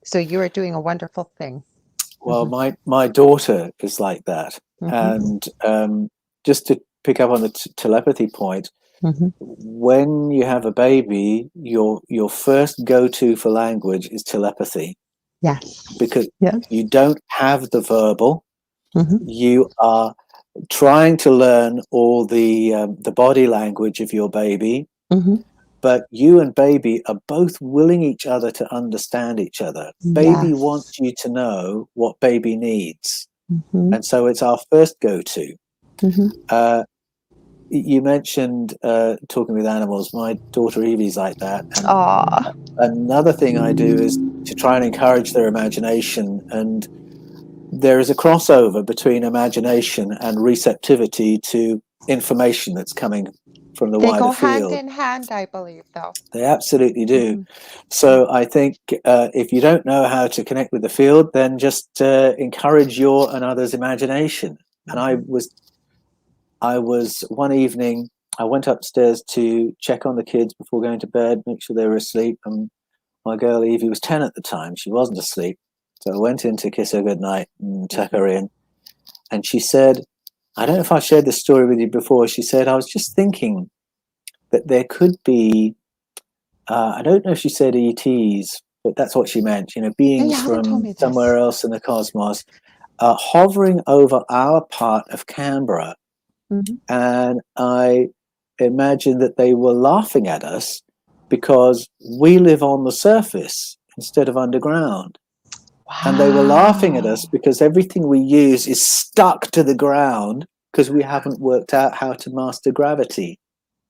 So you are doing a wonderful thing. Well, my daughter is like that. Mm-hmm. And just to pick up on the telepathy point, Mm-hmm. when you have a baby, your first go-to for language is telepathy, Yes. because Yes. you don't have the verbal. Mm-hmm. You are trying to learn all the body language of your baby, Mm-hmm. but you and baby are both willing each other to understand each other. Baby Yes. wants you to know what baby needs, Mm-hmm. and so it's our first go-to. Mm-hmm. You mentioned talking with animals. My daughter Evie's like that, and Aw. another thing I do is to try and encourage their imagination. And there is a crossover between imagination and receptivity to information that's coming from the They wider go hand field. in hand, I believe, though. They absolutely do. Mm-hmm. So I think if you don't know how to connect with the field, then just encourage your and others' imagination. And I was one evening, I went upstairs to check on the kids before going to bed, make sure they were asleep. And my girl Evie was 10 at the time. She wasn't asleep. So I went in to kiss her goodnight and tuck her in. And she said, I don't know if I've shared this story with you before. She said, I was just thinking that there could be, I don't know if she said ETs, but that's what she meant, Yeah, you beings haven't told from me this. somewhere else in the cosmos, hovering over our part of Canberra. Mm-hmm. And I imagined that they were laughing at us because we live on the surface instead of underground. And they were laughing at us Wow. because everything we use is stuck to the ground because we haven't worked out how to master gravity.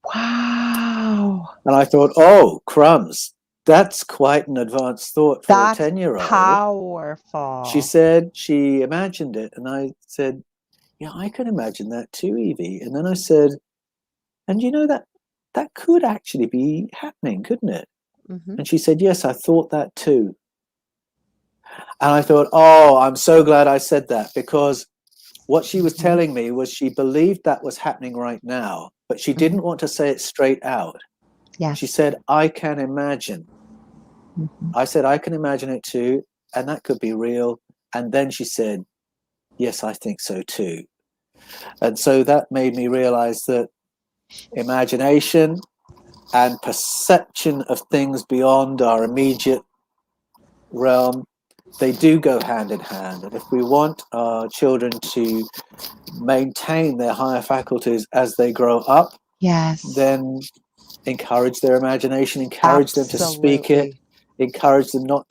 Wow. And I thought, oh, crumbs, that's quite an advanced thought for a That's 10-year-old. She powerful. said she imagined it. And I said, yeah, I can imagine that too, Evie. And then I said, and that could actually be happening, couldn't it? Mm-hmm. And she said, yes, I thought that too. And I thought, oh, I'm so glad I said that, because what she was Mm-hmm. telling me was she believed that was happening right now, but she Mm-hmm. didn't want to say it straight out. She Yes. said, I can imagine. Mm-hmm. I said, I can imagine it too, and that could be real. And then she said, yes, I think so too. And so that made me realize that imagination and perception of things beyond our immediate realm, they do go hand in hand. And if we want our children to maintain their higher faculties as they grow up, Yes. then encourage their imagination, encourage them to speak it, Absolutely. encourage them not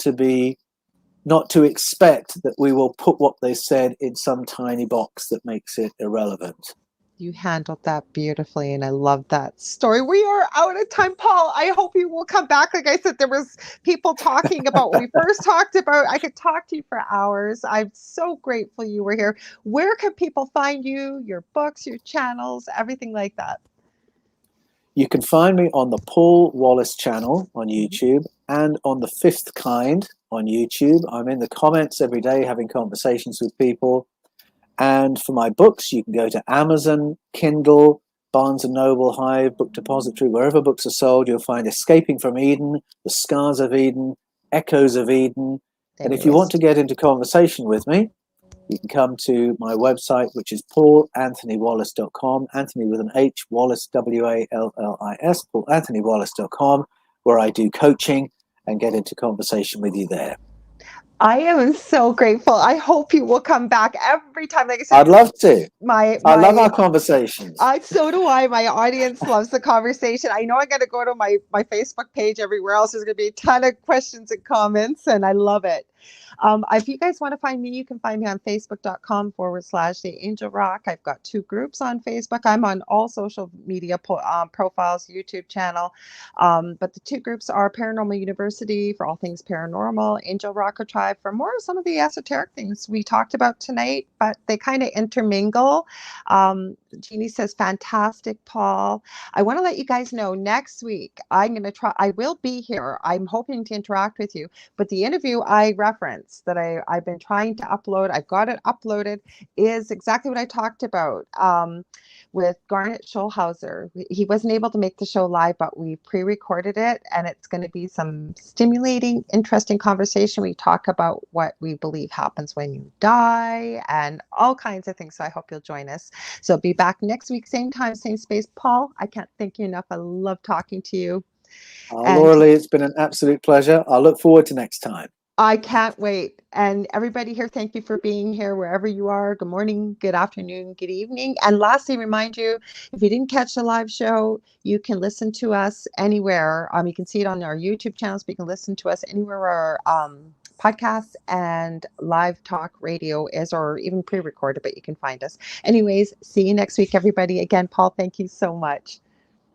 to expect that we will put what they said in some tiny box that makes it irrelevant. You handled that beautifully, and I love that story. We are out of time, Paul. I hope you will come back. Like I said, there was people talking about what we first talked about. I could talk to you for hours. I'm so grateful you were here. Where can people find you, your books, your channels, everything like that? You can find me on the Paul Wallis channel on YouTube and on the Fifth Kind on YouTube. I'm in the comments every day having conversations with people. And for my books, you can go to Amazon, Kindle, Barnes & Noble, Hive, Book Depository, wherever books are sold. You'll find Escaping from Eden, The Scars of Eden, Echoes of Eden. And if you want to get into conversation with me, you can come to my website, which is paulanthonywallis.com, Anthony with an H, Wallis, Wallis, paulanthonywallis.com, where I do coaching and get into conversation with you there. I am so grateful. I hope you will come back every time. Like I said, I'd love to. I love our conversations. So do I. My audience loves the conversation. I know I got to go to my Facebook page. Everywhere else, there's going to be a ton of questions and comments, and I love it. If you guys want to find me, you can find me on facebook.com/The Angel Rock. I've got 2 groups on Facebook. I'm on all social media profiles, YouTube channel. But the 2 groups are Paranormal University for all things paranormal, Angel Rocker Tribe for more of some of the esoteric things we talked about tonight, but they kind of intermingle. Jeannie says, fantastic, Paul. I want to let you guys know next week, I will be here. I'm hoping to interact with you. But the interview I referenced that I've been trying to upload, I've got it uploaded, is exactly what I talked about with Garnet Scholhauser. He wasn't able to make the show live, but we pre-recorded it, and it's going to be some stimulating, interesting conversation. We talk about what we believe happens when you die and all kinds of things. So I hope you'll join us. So be back next week, same time, same space. Paul, I can't thank you enough. I love talking to you. Lorilei, it's been an absolute pleasure. I look forward to next time. I can't wait. And everybody here, thank you for being here wherever you are. Good morning, good afternoon, good evening. And lastly, remind you, if you didn't catch the live show, you can listen to us anywhere. You can see it on our YouTube channels, but you can listen to us anywhere where podcasts and live talk radio is, or even pre-recorded, but you can find us. Anyways, see you next week, everybody. Again, Paul, thank you so much.